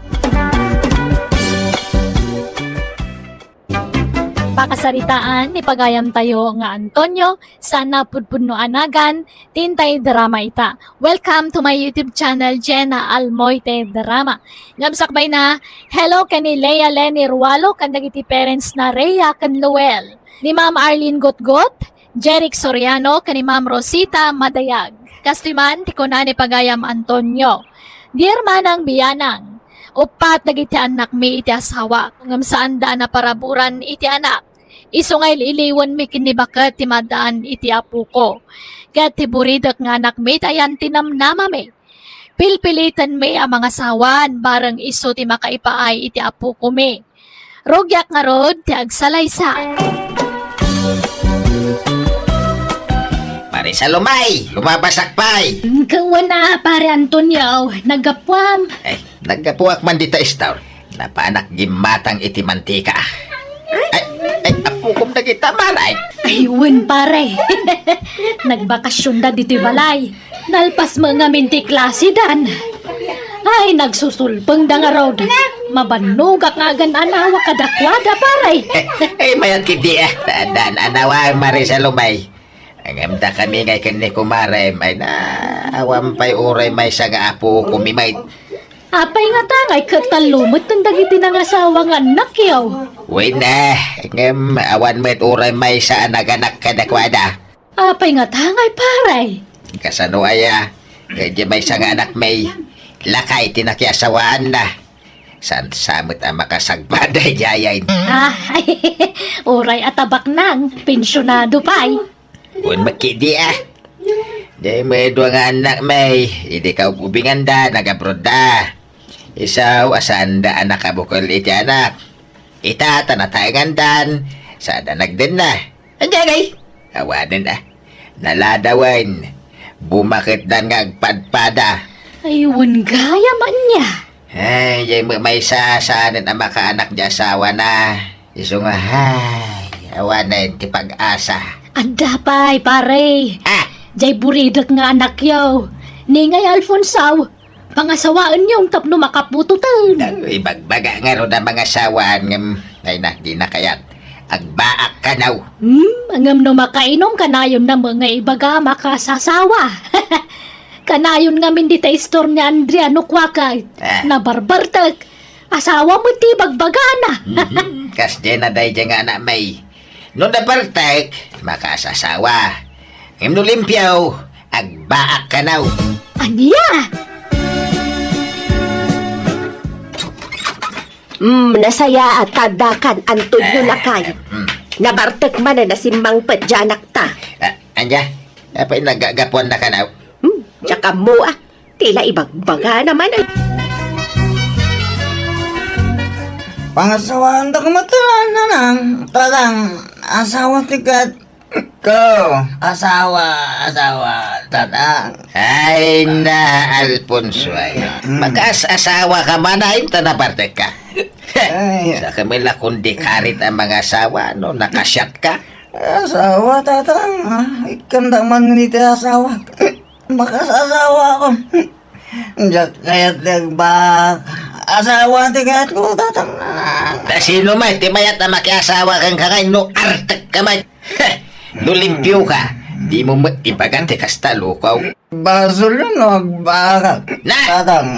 Pakasaritaan ni pagayam tayo nga Antonio, sana pudpudno anagan, tintay drama ita. Welcome to my YouTube channel, Jenna Almoite Drama. Ngamsakbay na, hello kani Leia Lenny Rualo, kandagiti parents na Rhea Canluel. Ni Ma'am Arlene Gotgot, Jeric Soriano, kani Ma'am Rosita Madayag. Kastiman, tikuna ni pagayam Antonio. Dear Manang Biyanang, upat dagiti anak mi iti asawa, ngam saan daan na paraburan iti anak. Isungay iliwan mi kinibakat ti madaan iti apu ko. Kat ti buridak nga anak mi tayan tinamnama mi. Pilpilitan mi ang mga sawan, barang iso ti makaipaay iti apu ko mi. Rogyak nga rod ti agsalaysa. Marisa Lumay, lumabasakpay. Kawan na pare Antonio, nagapwam. Nagkapuak man dita istaw. Napaanak gimatang iti mantika. Apukom na kita maray. Ayun pare, nagbakasyon da dito'y balay. Nalpas mga minti klase dan. Ay, nagsusulpeng da nga road. Mabanugak nga gan anawa kadakwada pare. Mayat kiti Dan anawa Marisa Lumay. Angamda kami ngay kani kumare. May na awam pa'y uray may saga apo kumimay. Apay nga tangay katalumot ng dagiti ng asawa nga anak yaw. Uy na, ngam awan mo't uray may sa naganak kadakwada. Apay nga tangay pare. Kasano aya, kaya may sa anak may lakay tinakyasawaan na. San samot ang makasagbaday jayain. Ay, uray atabak nang, pensyonado pa'y. Kung makidi Di may duwang anak may, hindi ka ubingan da, nagabrod da. Isaw, asan da anak ka bukol iti anak. Ita, tanatayangan dan, sada nagdin na. Anjagay, awanin na. Naladawan, bumakit dan ngagpadpada. Ayun gaya man niya. Ay, may saasanin ang makaanak di asawa na. Iso nga, awanin ti pag-asa. Anda pa'y pare. Jay buridak nga anak yaw. Ningay Alfonso, pangasawaan yung tapno makapututan. Ibagbaga nga ro na mga sawaan ng Ay na, di na kayat. Agbaak ka naw. Angam no makainom kanayon na mga ibaga makasasawa. Kanayon nga min di ta istor ni Andrea no kwakay. Na barbartag. Asawa mo ti bagbagana. Kas dyan na day dyan nga na may. No na bartek, makasasawa. Ngam no limpyaw, agbaak ka naw. Aniya? Nasaya at tadakan antod nyo lakay. Nabartek man na simbang padyanak ta. Anya, apay nagagapuan na ka naw. Tsaka mo tila ibagbaga naman ay. Pangasawaan da kamataran na lang. Tatang, asawa tikat. Ko, asawa, tatang. Ay na, Alfonso ay. Mag-asawa ka man ay, tanabartek ka. Ay. Sa kamila kundi karit ang mga asawa, no? Nakasyat ka. Asawa, tatang. Ikanda man nito asawa. Makasasawa ako. Diyak kaya't nagbak. Asawa tikat ko, tatang. Na sino may, timayat na makiasawa kang kakay, no? Artek ka man. No limpyo ka. Di mo ipaganti kasta lukaw. Basol yun, nagbakak. Na! Tatang,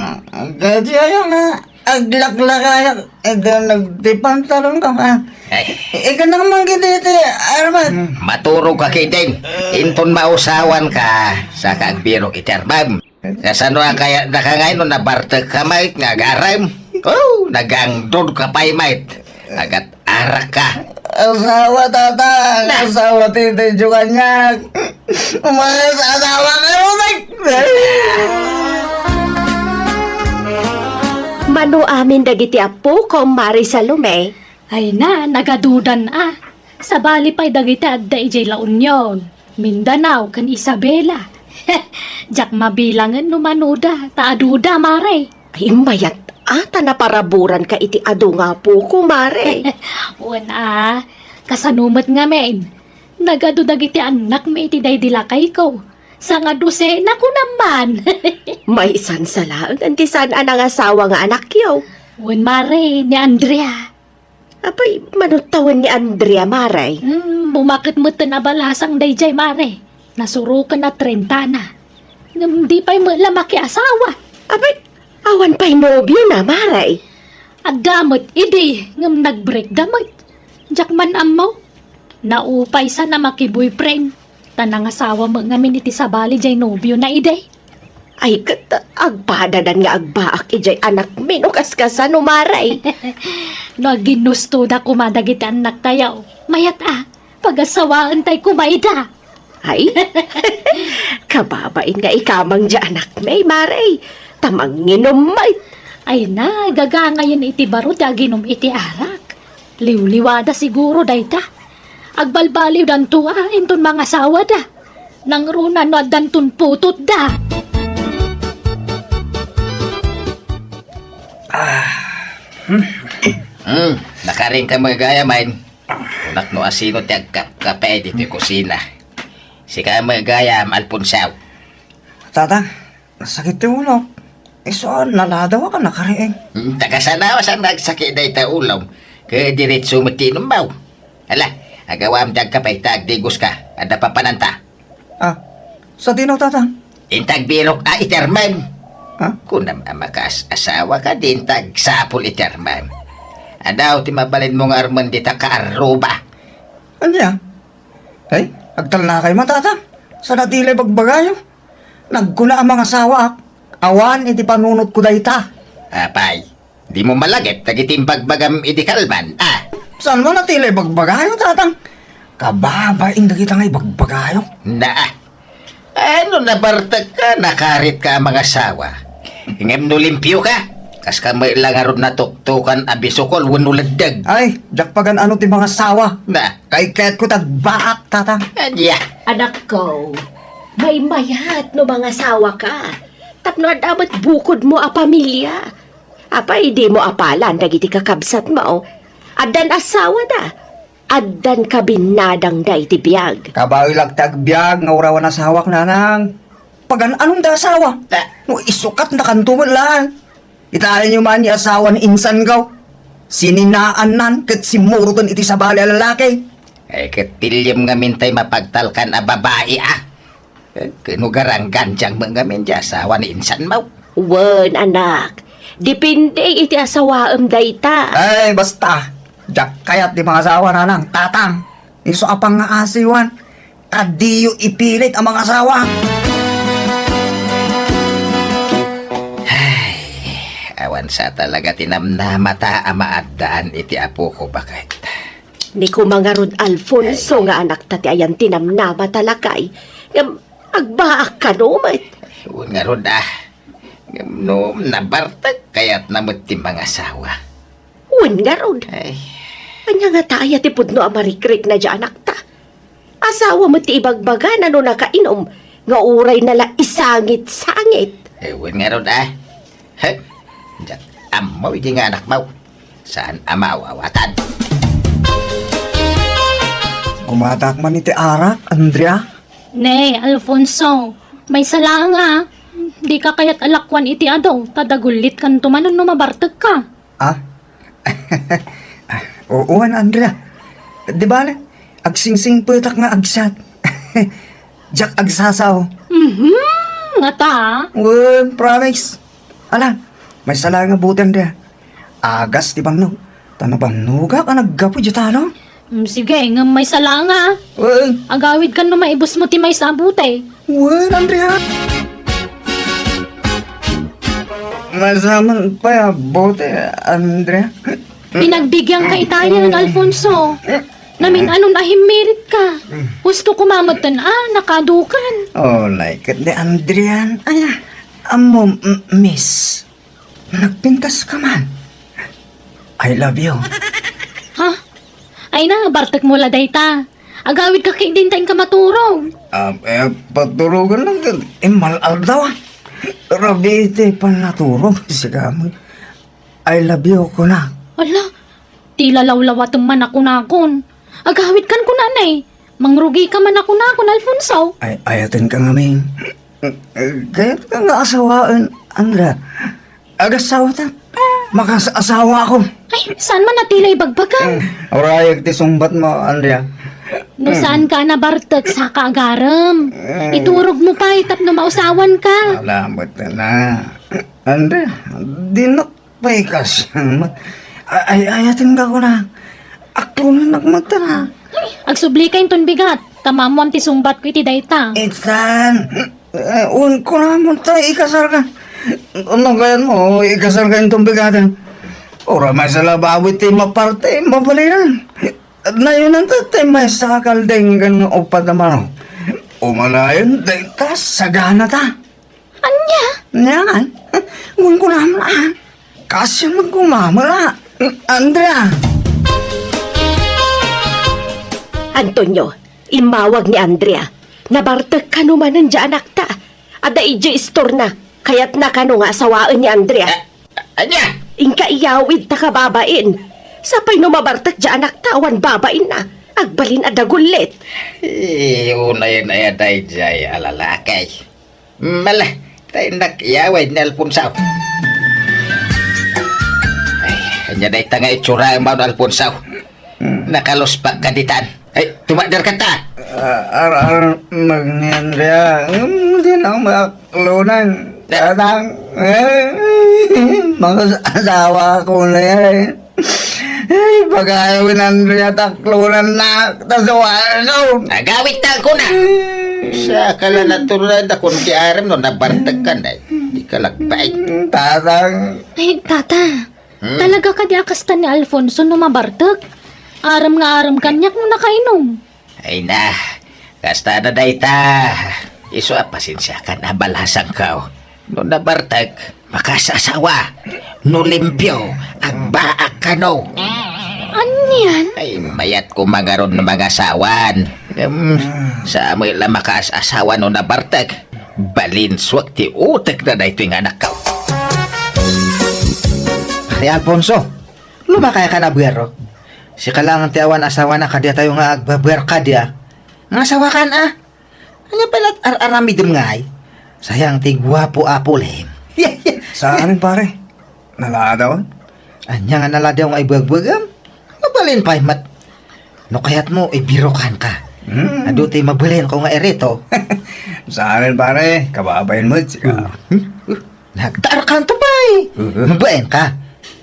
kaya yung aglaklakayak. Ito nagtipantalon ka ha. Ay, Ika naman kititi, Arman. maturo ka kitin. Inton mausawan ka sa kagbiro iterbam. Kasano ang kaya nakangay no nabartag ka mait nga garam. Oh, nagangdod ka pa'y mait. Agat arak ka. Asawa tatang, asawa titi juga niya. Umayos asawa ka rumay. Mano amin dagiti apo ko mari sa lume. Ay na, nagadudan Sa bali pa'y dagiti adda ijay La Union. Mindanao kan Isabela. Jak mabilangan no manuda, taaduda mare. Ay mayat ata na paraburan ka iti ado nga po ko mare. Wana, kasanumat nga men. Nagadudag iti anak may iti daydilakay ko. Sa nga dosena ko naman. May isan sa laang anti saan ang asawa nga anak yaw. Wan mare, ni Andrea. Apay manutawan ni Andrea mare. Bumakit mo tanabalasang dayjay mare. Nasurukan na 30 na. Di pa'y mula makiasawa. Apay awan pa'y nobyo na mare. At damot, idi, ngam nag-break damot. Jak man amaw. Naupay sa na makiboyfriend. Tanang asawa mo ngamin iti sabali jay nobyo na ide. Ay kat agpadadan nga agbaak ijay anak min o kaskasan no mare. No ginusto da kumadagiti anak tayaw. Mayat pag-asawaan tay kumayda. Ay, kababain nga ikamang dya anak may mare. Tamang nginumay. Ay na, gaga ngayon iti baro da ginom iti arak. Liwliwada siguro dayta. Agbalbaliw dan tuwa inton mga asawa da. Nang runa no dantun putot da. Nakaring ka mga gaya main. Unak no asino ti agkap-kapay dito yung kusina. Si ka mga gaya, Alfonso. Tatang, nasakit yung ulo. Saan naladawa ka nakariing? Tagasanawa sa nagsakit na ita ulam. Kaya diretso matinom baw. Hala, agawam dag kapay tagdigos ka. Ada pa pananta. Sa dinaw tatang? Intag birok itermam. Kung makas asawa ka din tag sapul itermam. Adaw ti mabalin mong arman dita ka aruba. Anya? Ay, agtal na kayo matatang. Sa natilay bagbagayo. Nagkula ang mga asawa. Awan iti panunot ko dayta. Apay, di mo malagip tagitim pagbagam iti kalman. Saan mo natilay bagbagayo tatang? Kababain na kita ngay bagbagayo. Ano nabartag ka, nakarit ka ang mga asawa. Ingem no limpyo ka. Kas ka may langarod na tuktukan abisokol, wanuladdag. Ay, jakpagan ano ti mga asawa. Na, Kay kaya't ko tagbaak tatang. adya. Anak ko, may mayat no mga asawa ka. Tapno dapat bukod mo a pamilya. Apay di mo apalan dagiti kakabsat mo. Adan asawa da. Adan kabinadang da iti biyag. Kabawi lagtagbiag nga urawan asawak nanang. Pagan anong da asawa? No isukat na kantuman lang. Itaan nyo man ni asawa ni insan gaw. Sininaan nan kat simurutan iti sabali a lalaki. Ay katilyam nga mintay mapagtalkan a babae Kinugarang ganjang mga minja asawa ni insan mo. Wen, anak. Depende iti asawaem dayta. Ay, basta. Jak kayat di mga asawa na lang, tatang. Iso apang nga asiwan. Kadiyo ipilit ang mga asawa. Awan sa talaga tinamnamata amaadaan iti apo ko bakit. Ni ko mga Rod Alfonso nga anak tati ayan tinamnama talakay. Agbaak ka numat. Iwan nga rod No, nabartag kaya't namot ti mga asawa. Wen nga Rod. Ay, Anya nga taaya ti pudno amarikrik na dya anak ta. Asawa mo ti ibagbagan ano nakainom. Nga uray nala isangit-sangit. ewan nga rod Hey, Diyak amaw di nga anak mau. Saan amaw awatan? Umatak man iti arak, Andrea. Ne, Alfonso, may sala nga. Di ka kaya't alakwan iti adaw, tadagulit kan tumanon no mabartag ka. Ah? Uwan, Andrea. Di ba, agsingsing putak nga agsat. Jak agsasaw. Nga ta, Uwan, promise. Alam, may sala nga buti, Andrea. Agas, di bang no? Tanabanuga ka naggapo di talo? Sige, nga may sala nga. Uwan, Agawid kan no maibos mo ti may sabute. uwan, Andrea. Masaman pa ya, bote, Andrea. Pinagbigyan ka itayan, Alfonso. Namin anon ahimirit ka. Gusto kumamatan nakadukan. Oh, like it ni Andrea. Ay, amo, miss. Nagpintas ka man. I love you. Ha? Ay na, bartek mo la dayta. Agawid ka kay dintayin ka maturog. Paturugan lang. Malal daw. Rabi iti panaturog. Sige mo. I love you ko na. Ala, tila lawlawat man ako nakon. Agawid kan ko nanay. Mangrugi ka man ako nakon, Alfonso. Ay, ayatin ka nga, Ming. Kaya ka nga asawaan, Andra. Agasawa ta. Makasasawa ako. Ay, saan man natila ibagbagan? Orayag ti sumbat mo, Andrea. No saan ka na bartek sa kaagaram? Iturog mo pa itap no mausawan ka. Salamat na. Andrea, di nakpay ka siya. Ay, ayatin ka ko na. Ako na nagmata na. Agsubli ka yung bigat. Tamamuam ti sumbat ko iti dayta. Itan, un ko na mo tayo ikasal ka. Ano kaya mo, ikasal ka yung tumbigatan. Ora may salabawit ti maparte, mapaliran. At na yun ang tatay may sakal din ganang upat naman. Umalayon, dahil sagana ta. Anya? Yan, un ko na mo na. Kasi magkumamala. Andrea. Antonio, imawag ni Andrea. Nabartag ka naman ng dya anak ta. Ada ije istor na. Kaya't na ka nga asawaan ni Andrea. Anya! Ingka iyawid ta ka babain. Sapay no mabartag dya anak ta, awan babain na. Agbalin ada gulit. Unay na yaday jay alalakay. Mala, tayo nakiyaway ni Alfonso. Ay, kanya day tanga itsura ang baon Alfonso. Nakalos pa kaditan. Ay, tumadar ka ta. Magni Andrea, hindi na maklunan. Tatang, mga asawa ko na yan. Ay, pag-ayawin Andrea, taklunan na. Tasawa ko. Agawit ta ko na. Sa kala natural na kung kiaram no, nabartag ka na. Di ka lagbay. Tatang, Ay, tata. Talaga ka di akastan ni Alfonso no mabartag? Aram nga aram kanyak no nakainom. Ay na, kasta na day ta. Iso pasensya ka na balasang ka. No nabartag, makasasawa. No limpyo, ang baak ka no. Anyan? Ay, mayat ko magaron ng mga asawan. Sa amoy lang makaasawa no nabartag. Balinswag ti utek na na ito yung anak ka. Ay, Alfonso, lumakaya ka na buwero. Si kalangan ti awan asawa na kadya tayo nga agbabuwer kadya. Nga asawa ka na. Ano pala aramidum nga ay? Sayang ti gwapo apol eh. saan pare? Naladawan? Anya nga naladaw nga ibag-bagam. Mabalin pa mat. No kayat mo, ibirokan ka. Ado tayo mabalin ko nga erito. Sa akin pare, kababayan mo. Sika. Nagtarkan to ba eh. Mabain ka.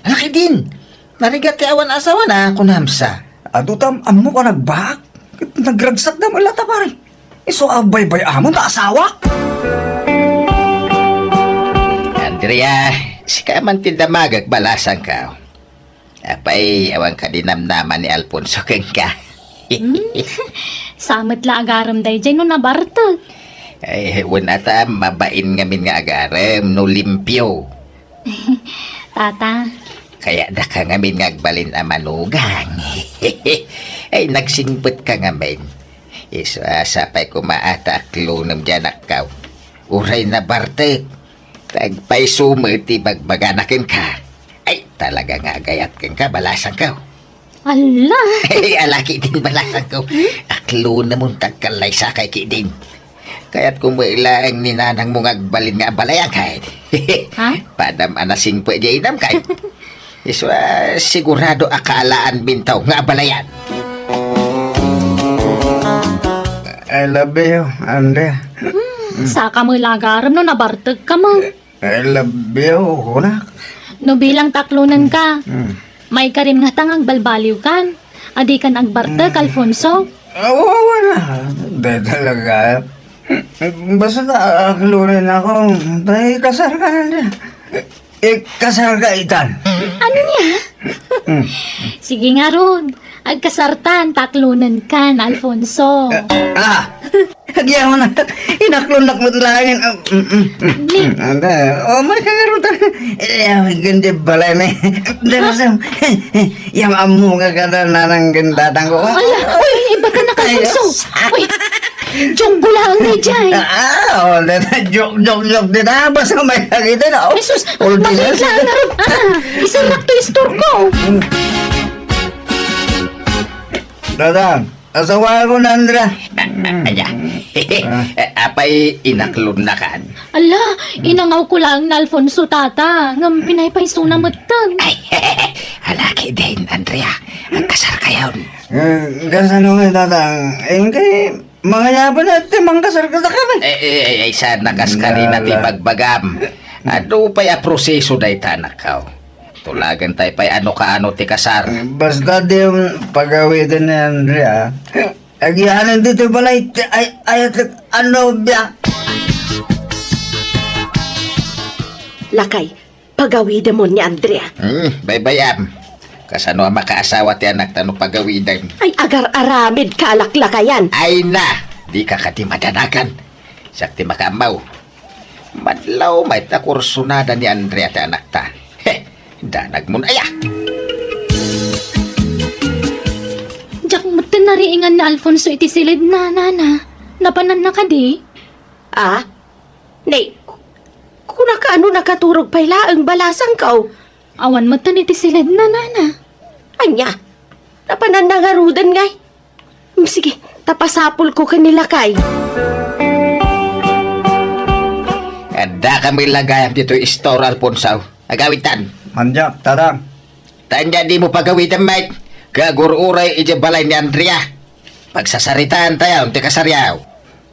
Laki din. Narigat kay awan asawa na kunamsa. Ato tam, amo ka nagbahak. Nagragsak na malata pare. Iso abay-bay amon na asawa. Andrea, si ka man tindamagag balasan ka. Apay, awan ka dinamnaman ni Alfonso keng ka. Samet la agaram dayjay no nabartag. Ay, wala ta, mabain ngamin nga agarem, no limpyo. Tata, Kaya da ka ngamin nga agbalin a manugang. Ay, nagsingbot ka ngamin. Iso, sapay ko maata klonam dyan akaw. Uray na bartek. Tagpay sumiti bagbaganakin ka. Ay, talaga nga agayat ken ka, balasan ka. ala, Ay, alaki din balasan ko. Aklo na mong tagkalay sa kay kidin. Kaya't kung mailaang ninanang mong agbalin nga balayan kahit. Ha? Padam anasing po dyan kahit. Iso, sigurado akaalaan bintaw nga balayan. I love you, Andrea. saka mo lagaram no nabartag ka mo. I love you, hunak. No bilang taklunan ka. May karim nga tangang balbaliw kan. Adi kan agbartag, Alfonso. Wala. Dahil talaga. Basta aklurin ako. Dahil kasar ka na. Kasar ka, Itan. Anya? Sige nga ron. Agkasartan, taklunan kan, Alfonso. Hagyan mo na. Inaklon-nak mo langin. Ni, Oh, may kagarutan. May ganda balay na. Darasam. Yung amu ka kada nanang gandatang ko. ala, uy, iba ka na ka, Alfonso. Uy, junggo lang na dyan. Joke din na. Basta may nakita na. Jesus, bakit lang na ron? Isang lakto istor ko. Dadang, asawa ko na, Andra. Anya. Apay inaklon na kan. Ala, inangaw ko lang na Alfonso tata. Ngam pinaypayso na matag. Ay, alaki din, Andrea. Ang kasar kayon. Kasano nga, Dadang? Kay mga yaban natin, mangkasar ka sa kami. Ay, sa nakaskari na ti pagbagam. Ano pa'y a proseso day tanakaw? Tulagan tayo pa'y ano ka ano ti kasar. Basta di yung pagawitin ni Andrea. Agyanan dito pala, ayat ano biya. Lakay, pagawid mo ni Andrea. Baybayam. Kasano ang makaasawa ti anak tanong pagawidan. Ay agar-aramid kalaklakayan. Ay na, di ka kati madanagan. Sakti makamaw. Madlaw may takursunada ni Andrea ti anak ta. Danag mo na aya. Diyak mo tinariingan na Alfonso iti silid na nana. Napanan na ka di? Nay, kuna ka ano nakaturog pay laang balasang kaw. Awan mo tan iti silid na nana. Anya, napanan na nga rudan ngay. Sige, tapasapol ko kanila kay. Ada kami lagayam dito istor Alfonso. Agawitan. Manjak, Dadang. Tanya di mo pagawitan, Mike. Gagururay ijabalay ni Andrea. Pagsasaritaan tayo, ti kasaryaw.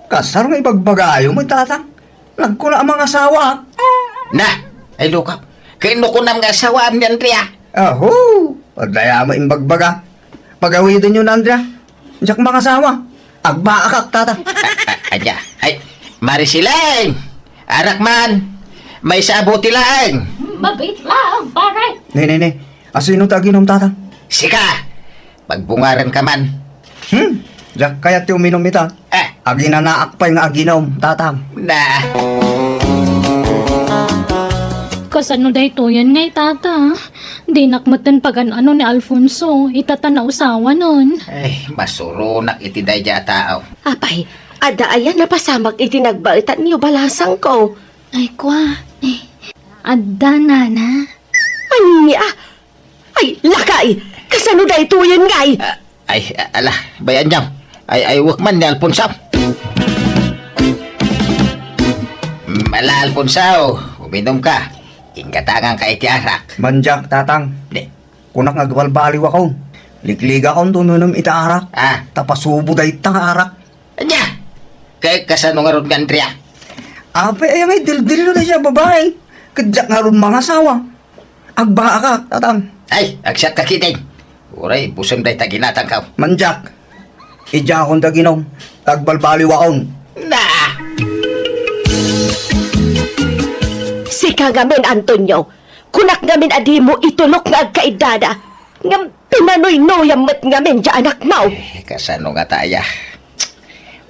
Kasar nga ibagbagayo mo, Dadang. Nagkula ang mga asawa. Na, ay luka. Kinukunam nga sawaan ni Andrea. Aho, padaya mo imbagbaga. Pagawitin yun, Andrea. Diyak mga asawa. Agbaakak, Dadang. Anya, ay, Marisileng! Arak man! May sabuti lang! Mabait lang, pare. Ne. Asino taginom, Dadang? Sika! Pagbungaran ka man. Diyak kaya't yung minom ita. Aginanaak pa yung aginom, Dadang. Na, Kasano day to yan ngay tata. Di nakmatan pagan ano ni Alfonso. Itata na usawa nun. ay, masurunak iti dayja tao. Apay, ada ayan napasamag itinagbaitan niyo balasang ko. Ay kwa. Adda nana. Anya, ay lakay, kasano day tuyan ngay. Ay, ala, bayan niyaw. Ay, wag man ni Alfonso. Mala, Alfonso, uminom ka. Ingkatangan ka iti arak. Manjak, tatang. Di. Kunak nagbalbaliw ako. Likliga akong tununam ita arak. Tapasubo day ta arak. Anya? Kay kasano nga ron Andrea? Ape, ay may dildil na siya babae. Kadyak nga ron mga asawa. Agba ka, tatang. Ay, agsat ka kiting. Uray, busong day taginatang ka. Manjak. Ija akong taginom. Tagbalbaliw akong. Na! Sika ngamin, Antonio. Kunak ngamin adi mo itulok nga agkaidada. Ngam pinanoy-noyam mat ngamin dya anak mo. Kasano nga taya?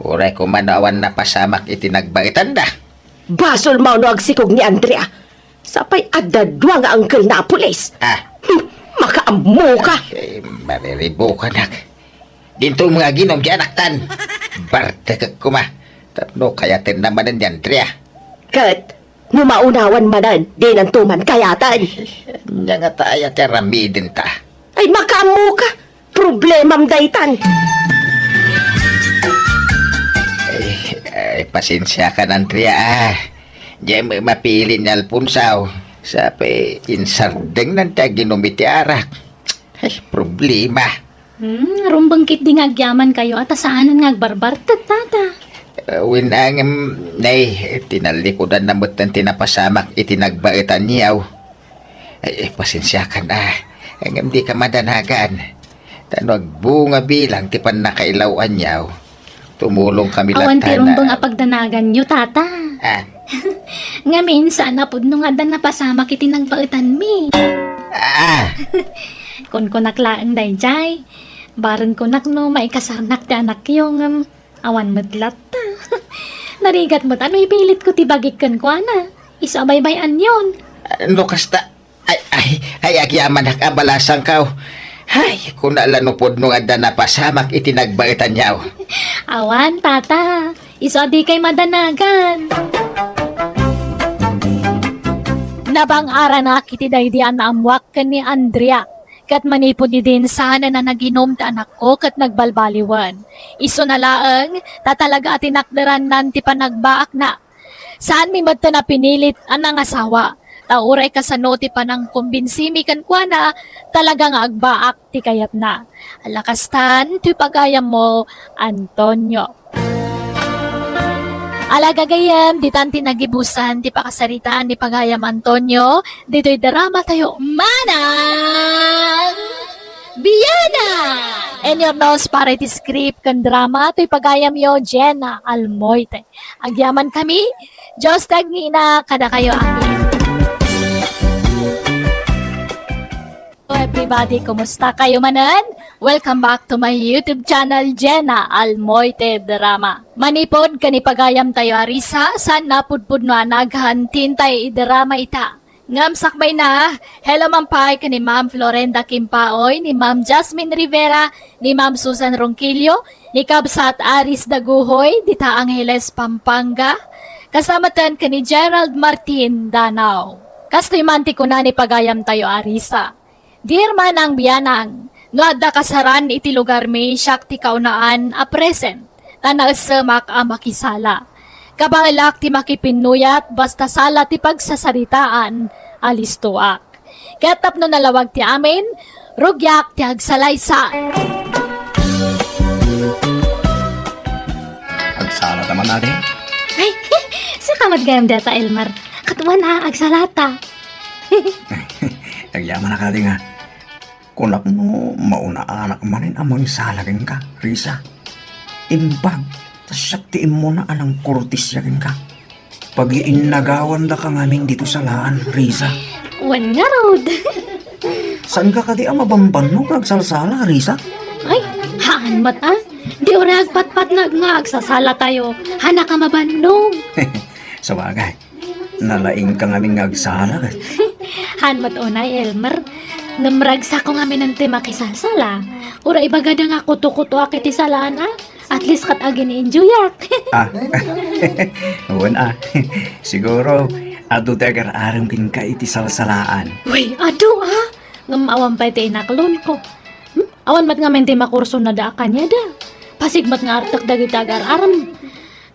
Uray ko manawan na pasamak itinagbaitan da. Basol mo no agsikog ni Andrea. Sapay adadwa nga angkel na pulis. Makaammo ka. Ay, mariribo ka nak. Dito mga ginom di anaktan. Barte ka kuma. Tapno kayatin naman ng Andrea. Kat, numaunawan manan, di nang tuman kayatan. Nya nga taya teramidin ta. Ay makaammo ka. Problemam daytan. Ay, pasensya ka na, Andrea. Diyan mapili ni Alfonso. Sabi, insardeng ng taginumiti arak. Ay, problema. Rumbangkit di nga agyaman kayo at asaanan nga agbarbar tata. Winang, nay, tinalikodan na mo't ng tinapasamak itinagbaitan niyaw. Ay, pasensya ka na. Ang hindi ka madanagan. Tanong bunga bilang tipan nakailawan niyaw. Tumulong kami Awan ti rumbang na. apagdanagan nyo tata. Nga minsan na pud nung adan na pasama kiti nagbaitan mi. Kun naklaang dayjay. Baran kunak no maikasarnak ti anak yung awan madlat ta. Narigat mo't ano ipilit ko ti bagikan ko ana. Isabay-bayan yun. Ano kasta? Ay, agyaman nakabalasan ka. Ay, kung nalanupod nung ada na pasamak itinagbaitan niyaw. Awan tata. Isa di kay madanagan. Nabang-ara na kiti daydian na amwak ka ni Andrea. Kat manipod ni din sana na naginom ta anak ko kat nagbalbaliwan. Iso na laang, tatalaga at inakdaran nanti pa nagbaak na. Saan mi madto na pinilit anang asawa? Tauray ka sa noti pa ng kumbinsimi kan kwa na talagang agbaak ti kayat na. Alakastan, ti pagayam mo, Antonio. Alagagayam, di tanti nagibusan, di pakasaritaan, di pagayam Antonio, dito'y drama tayo, Manang Biyana! And your nose para iti script kan drama, to'y pagayam yo, Jenna Almoite. Agyaman kami, Diyos tagngina, kada kayo amin. Everybody, kumusta kayo manan? Welcome back to my YouTube channel, Jenna Almoite Drama. Manipod kanipagayam tayo arisa, san napudpud no naghantin tayo idrama ita. Ngam sakbay na, hello mampay ka ni Ma'am Florenda Kimpaoy, ni Ma'am Jasmine Rivera, ni Ma'am Susan Ronquillo, ni Kabsat Aris Daguhoy, dita Angeles Pampanga, kasama tan ka ni Gerald Martin Danao. Kastoy manti ko na ni pagayam tayo arisa. Dear Manang Biyanang, no adda kasaran iti lugar mi siyak ti kaunaan a present, tanagsamak a makisala. Kabalak ti makipinuyat basta sala ti pagsasaritaan, alistuak. Kaya tapno nalawag ti amin, rugyak ti agsalaysa. Agsala naman natin. Ay, sa kamad gayam data Elmar, katuan na agsalata. Agyaman na ka din nga. Kunak no, mauna anak manin amang salagin ka, Risa. Imbag, tasaktiin mo na anang kurtis yakin ka. Pag iinagawan da ka ngamin dito sa laan, Risa. Wan nga road. Saan ka di ang mabamban no kagsalsala, Risa? Ay, haan mat ah. Di ora agpat-pat na nga agsasala tayo. Hana ka mabandong. Sa bagay, nalaing ka ngamin agsala. Han mat unay Elmer. Namragsa ko nga minante makisasala. Ura ibagada nga kuto-kuto akiti salaan ah. At least kat agin enjoyak. Uwan siguro, ado tagar aram kin ka iti salsalaan. Uy, ado ah. Ngamawan pa iti inaklon ko. Awan mat nga mente makurso na da kanya da. Pasigmat nga artak dagi tagar aram.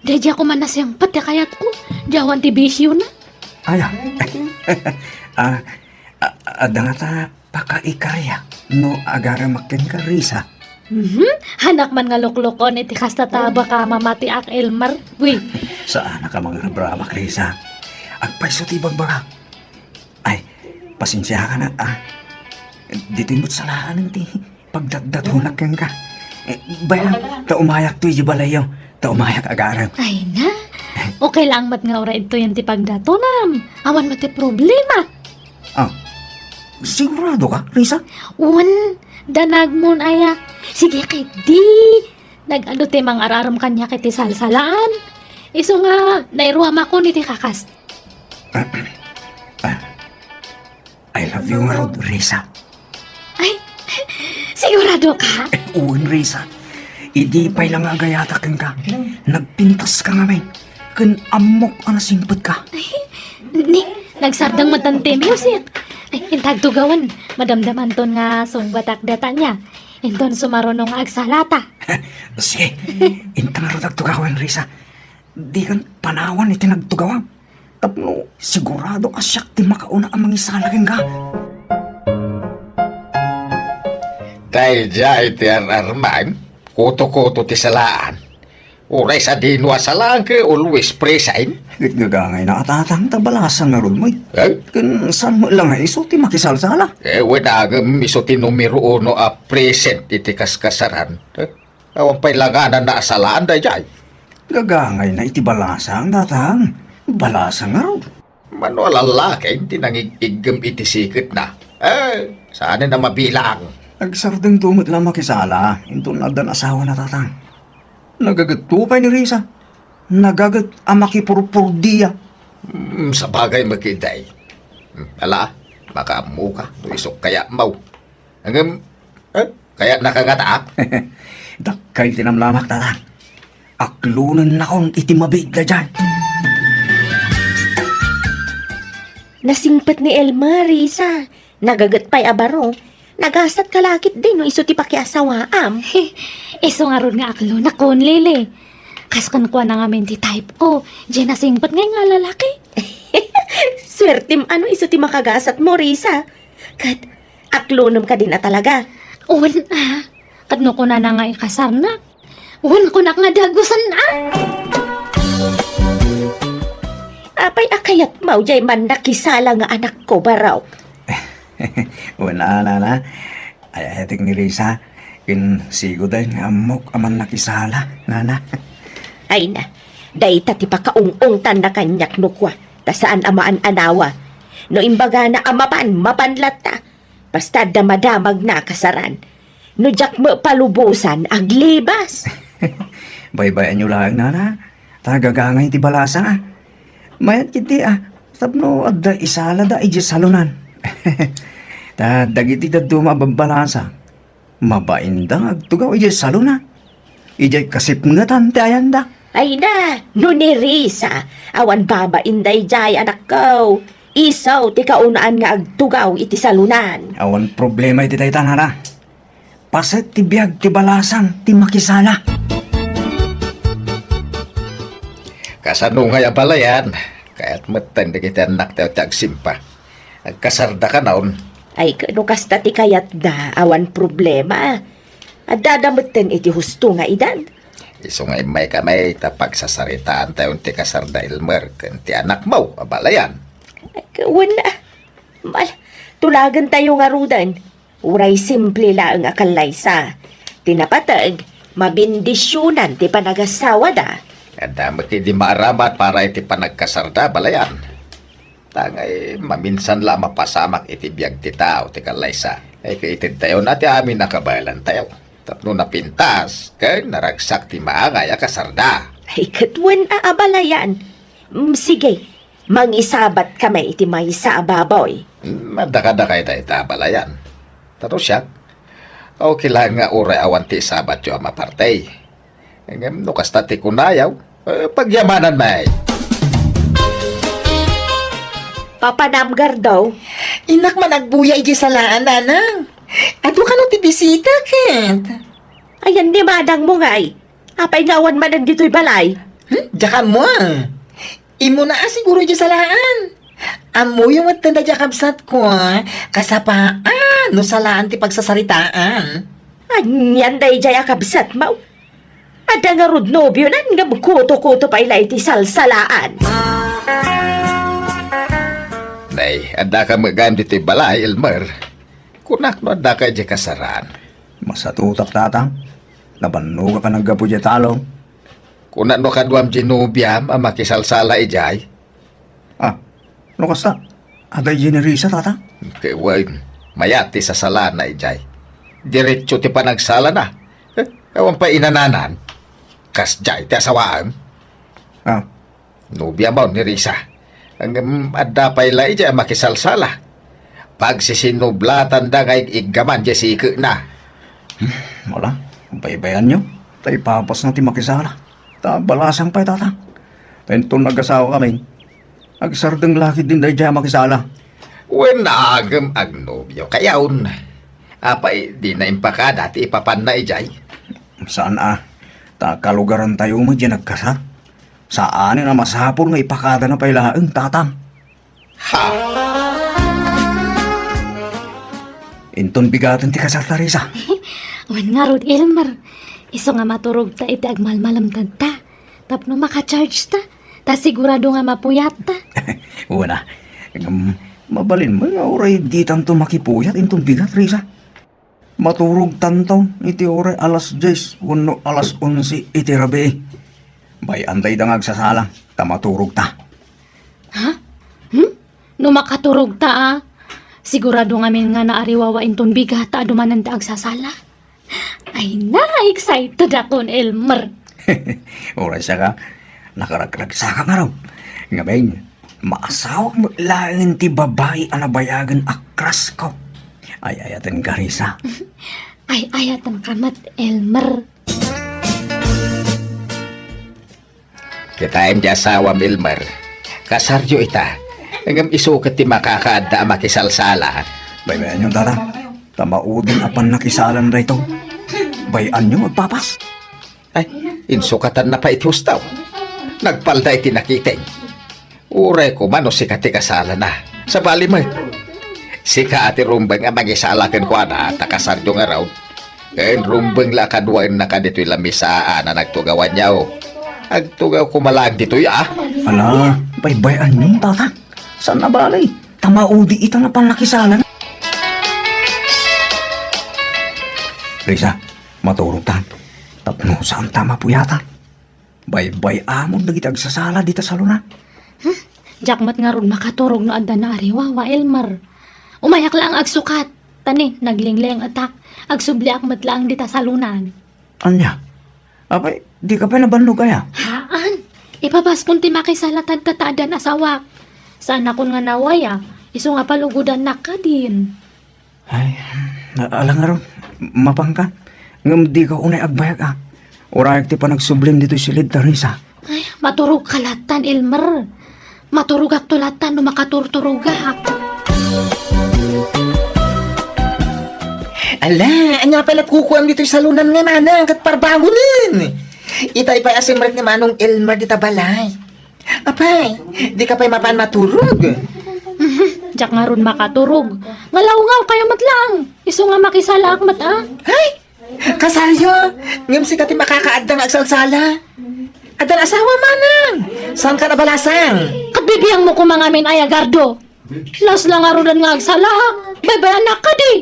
Dadya ko man nasyang pati kayat ko. Diyawan ti bisyo na. Ay, Ada nga ta pakaikarya no agara makin ka Risa. Hanak man nga luklukon iti kasta taba ka mamati ak Elmar. Uy, Saan ka mga brama Risa? Agpaiso ti bagbaga. Ay, pasensya ka na Dito mo't salaan ti pagdadatunak yan ka. Bayan, taumayak to yung balayo. Taumayak agaran. ay na. Okay lang mat nga ora ito yung ti pagdatonam. Awan mati problema. Sigurado ka, Risa? Un, danag mon aya. Sige kay di. Nag-ano ti mang araram kanya kay ti salsalaan. Iso nga, nairuam ako ni ti kakas. I love you nga Rod, Risa. Ay, sigurado ka? Uwan, Risa. Idi pa'y lang agayatak ka. Nagpintas ka nga, men. Kan amok simpat ka. Ni, nagsardang matante music. Ay, intag tugawan. Madamdaman ton nga sungbatak data niya. Inton sumarunong agsalata. Sige, intang nga Rod agtugawan, Risa. Di kan panawan iti nagtugawan. Tapno, sigurado ka siyak ti makauna ang mangisalakin ka. Dahil dyan iti ararman, kuto-kuto ti salaan. Uray sa dinwa salaan ka always presain. Gagangay na atatang tabalasan nga Rod mo. Eh? Kan saan mo lang iso ti makisalsala. Wadagam iso ti numero 1 a present iti kaskasaran. Awan pa'y langanan na asalaan da dyan. Gagangay na iti balasang datang. Balasang nga Rod. Mano lalaki, hindi nangigigam iti sikit na. Saan na mabilang? Agsardeng tumot lang makisala. Ito na dan asawa na tatang. Nagagat tupay ni Risa. Nagagat ang makipurpurdiya. Sa bagay makiday. Ala, makaamu ka. Isok kaya mau. Kaya nakangata. Dakay tinamlamak tatang. Aklunan na kong itimabig na dyan. Nasingpat ni Elmar, Risa. Nagagat pa'y abaro. Nagasat kalakit din no iso ti pakiasawaam. Iso nga ron nga aklo na kon lili. Kaskan ko na nga menti type ko. Diyan nasingpat nga nga lalaki. Swertim ano iso ti makagasat mo, Risa. Kat aklunom ka din na talaga. Uwan kadno ko na nga ikasar na. Uwan ko na nga dagusan na. Apay akayat mau jay man nakisala nga anak ko baraw. Wala na. Ay, atik ni Risa. Kin sigo dahil nga amok aman nakisala, nana. Ay na, dayta ti pakaung-ung tan na kanyak nukwa. Ta saan amaan anawa. No imbaga na amapan, mapanlat ta. Basta damadamag na kasaran. No jak mo palubusan, aglibas. Baybayan nyo lang, nana. Tagagangay ti balasa. Mayat kiti Tapno adda isala da iji salunan. Dagiti da dumabambalasa. Mabaindang agtugaw iji saluna. Iji kasip nga tante ayan da. Ay na, no ni Risa. Awan baba inday jay anak ko. Isaw ti kaunaan nga agtugaw iti salunan. Awan problema iti tayo tanara. Paset ti biyag ti balasang ti makisala. Kasano nga abalayan? Kaya't matan di kita anak tayo tagsimpa. Agkasarda ka naon. Ay kano kasta ti kayat da, awan problema. At dadamutin iti husto nga edad. Iso nga may kamay tapag sasaritaan tayo ti kasarda Elmer ti anak mo, abalayan. Ay kawan na. Tulagan tayo nga rudan. Uray simple lang akalaysa. Tinapatag, mabindisyonan ti panagasawa da. At dami ti di maaramat para iti panagkasarda, balayan. Tangay, maminsan lang mapasamak iti biyag ti tao, ti kalaysa. Ay kaitid tayo na ti amin nakabayalan tayo. Tapno napintas, kay naragsak ti maangay kasarda. Ay katwan abalayan. Sige, mangisabat kami iti may sa ababoy. Madakadakay tayo tabalayan. Taro siya. Okay lang nga uray awan ti sabat yung amapartay. Ngam no kasta ti kunayaw. Pagyamanan may. Papanamgar daw. Inak man nagbuya iji salaan, nanang. Ato ka nung tibisita, Kent. Ayan di madang mo ngay. Apay ngawan man ang dito'y balay. Diyakan mo Imo na siguro iji salaan. Amo yung matanda dya kabsat ko, kasapaan, no salaan ti pagsasaritaan. Anyan day jay akabsat mau. Ada nga rod nobyo nan nga kuto-kuto pa ila iti salsalaan. Nay, ada ka magam dito balay, Elmer. Kunak no ada ka dyan kasaran. Masatutak tatang. Nabanno ka naggapo dya talong. Kunak no kaduam ginubiam ang makisalsala ijay. Ah, no kasta? Aday generisa tatang? Kawan, mayati sa sala na ijay. Diretso ti panagsala na. Ewan pa inananan. Kas jay ti asawaan. Ah, Nubia mo ni Risa. Ang adda pa ila ijay makisalsala. Pag sisinublatan da ngay igaman jay sike na. wala. Baybayan nyo. Tay papas na ti makisala. Balasang pa tatang. Tentong nag-asawa kami. Agsardeng laki din day dyan makisala. Wen agam agnobyo kayaon. Apay di na impaka dati ipapan na ijay. Saan Takalugaran tayo mo dyan nagkasa. Saan na masapol nga ipakada na pailaang tatang. Ha! Inton bigatan ti kasarta Risa. Wen nga rod, Elmer. Iso nga maturog ta iti agmalmalamtad ta. Tapno maka-charge ta. Ta sigurado nga mapuyat ta. Una, mabalin mo nga oray di tanto makipuyat intong bigat Risa. Maturog tanto iti oray alas 10 kuno alas 11 iti rabi. Bay antay da ngagsasalang ta maturog ta. No makaturog ta sigurado nga min nga naariwawa inton bigat ta adumanan ta agsasala. Ay na-excited akon, Elmer. Oray siya ka, nakaraglag sa ka nga raw. Ngayon, maasawag mo lain ti babae anabayagan akras ko. Ay ayatan ka Risa. Ay ayatan kamat, Elmer. Kita di asawa Milmer. Kasaryo ita. Hanggang isukat ti makakaada makisalsala. Baybayan yung tata. Tamaudin apan nakisalan na ito. Bayan nyo magpapas. Ay, insukatan na pa iti hustaw. Nagpalda iti nakiteng. Uray ko mano si kati kasala na. Sa bali mo. Si ka ati rumbang ang magisalakin ko na takasaryo nga raw. Kain rumbang la kaduain na ka dito'y lamisaan na nagtugawan niya o. Agtugaw ko malag dito'y Ala, baybayan nyo tata. Saan na balay? Tamaudi ita na panakisalan. Risa, maturog tan. Tapno saan tama po yata? Baybay amon na kita agsasala dita sa luna. Jakmat nga ron makaturog no adda na ariwawa, Elmer. Umayak lang agsukat. Tani, naglingling atak. Agsubli akmat lang dita sa lunan. Anya? Abay, di ka pa nabanlo kaya? Haan? Ipapaspon ti makisalatan tataadan asawa. Saan akon nga nawaya? Iso nga palugudan na ka din. Ay, alang nga ron, mapangkan. Ngam di ka unay agbayag Urayak ti pa nagsublim dito silid ta Risa. Ay, maturog kalatan, Elmer. Maturog ak tulatan no makaturturugak. Ala, anya palat kukuam dito sa lunan nga manang kat parbangunin. Itay pa asin marit ni manong Elmer dita balay. Apay, di ka pa'y mapan maturog. Jak nga ron makaturog. Ngalaw-ngaw kayo matlang. Iso nga makisala ak mat Ay, kasaryo, ngam si kati makakaadang agsalsala. Adan asawa manang. Saan ka nabalasang? Kabibiyang mo kumangamin ay agardo. Las lang arunan nga agsala. Baybayan na ka di.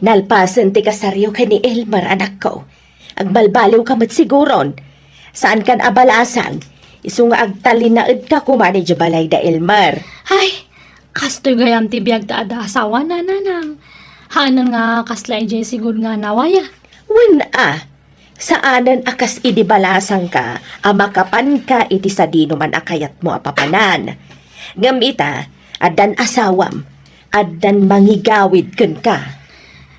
Nalpasan ti kasaryo kay ni Elmer anak ko. Agbalbaliw ka mat siguron. Saan kan abalasan? Iso nga agtalinaed ka kumani di balay da Elmer. Ay, kastoy gayam ti biyag ta ada asawa na nanang. Hanan nga kaslay jay sigud nga nawaya. Wen saanan akas idibalasang ka, amakapan ka iti sa dino man akayat mo apapanan. Ngamita, adan asawam, adan mangigawid ken ka.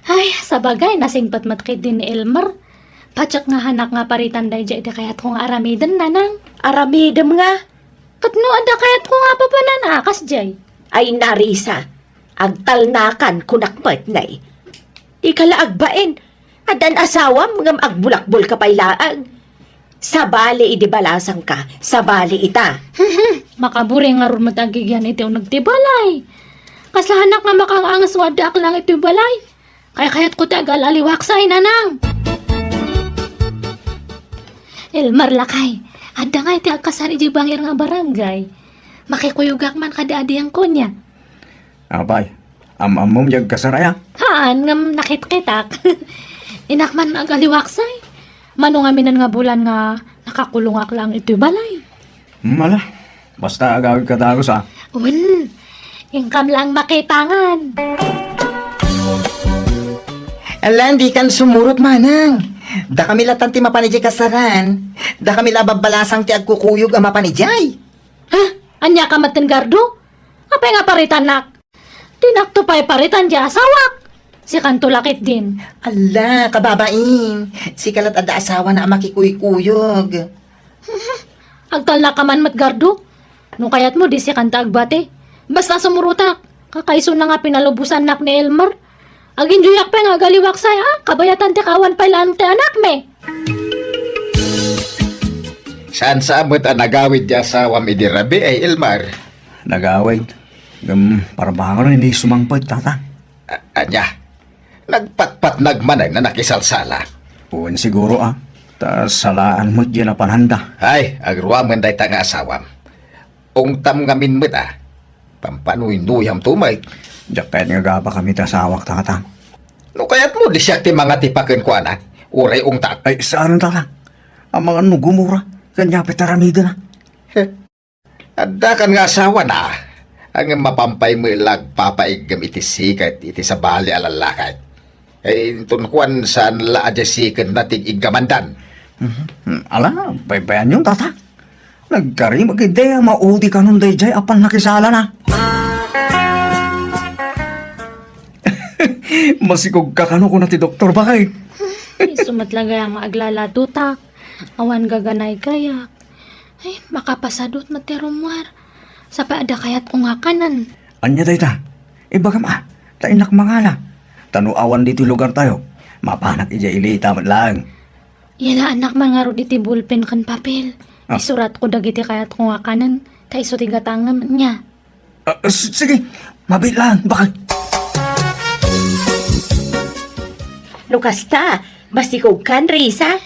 Ay, sabagay nasingpat matkid din ni Elmer. Patsak nga hanak nga paritan day jay kayat kong aramiden nanang. Aramidem nga, Katno ada kayat ko nga papanan akas jay. ay narisa, agtalnakan kunakmat nay. Di ka laagbain, adan asawam ngam agbulakbol ka pailaang. Sa bali idi balasang ka, sa bali ita. Makaburi nga ron matagigyan ito yung nagtibalay. Kaslahanak nga makangangas wadak lang ito yung balay. Kaya kaya't ko tagal aliwaksay nanang. Elmar lakay, ada nga iti agkasan iti bangir nga barangay. Makikuyugak man kada adiyang konya. Abay, am mo jag kasaraya. Haan nga nakit-kitak. Inakman ang aliwaksay. Manong aminan nga bulan nga nakakulungak lang ito yung balay. Mala, basta agawid ka tagos ah. Ingkam lang makitangan. Alam, di kan sumurot manang. Da kami latan ti mapanijay kasaran. Da kami lababalasang ti agkukuyog ang mapanijay. Ha? Anya ka matengardo? Apay nga paritan nak? Tinakto pa'y paritan di asawak. Si kanto lakit din. Ala, kababain. Si kalat ada asawa na makikuyog. Agtal na ka man matgardo. Nung kayat mo di si kanta agbate. Basta sumurutak. Kakaiso na nga pinalubusan nak ni Elmer. Agin juyak pa nga galiwaksay ha. Kabayatan ti kawan pa ilan ti anak me. Saan sa amot ang nagawid di asawa mi di Rabi ay Elmar? Nagawid. Para bangon hindi sumangpad, tata. Anya, nagpatpat nagmanay na nakisalsala. Uwan siguro ah. Ta salaan mo dyan na panhanda. Ay, agruwaman day ta nga asawam. Ungtam nga minmit ah. Pampanuy-nuyam tumay. Diyak kahit nga gaba kami tasawak, tata. No kayat mo di siya ti mga tipakin ko anak. Uray ungtak. Ay, saan ang tata? Ang mga nugumura. Kanya pitaramida na. Adda kan nga asawa na. Ang mapampay mo ilag papaigam iti sikat iti sa bali alalakad. Ay tunkuan saan la adya sikat na tig-igamandan. Ala, baybayan yung tata. Nagkari mag-ideya, maudi ka nun day jay apan nakisala na. Masikog ka kano ko na ti doktor ba kay? Sumatlagay ang maaglaladutak. Awan gaganay kayak. Ay, makapasadot na terumwar. Sa paada kayat ungakanan. Anya day ta? Ibaga ma, tainak mangala. Tanuawan dito lugar tayo. Mapanak ija ilita man lang. Yala anak man nga ro iti bulpen kan papel. Ah. Isurat ko dagiti kayat ungakanan. Ta iso tigatangan niya. Sige, mabit lang, bakit? Lukasta, masikog kan, Risa.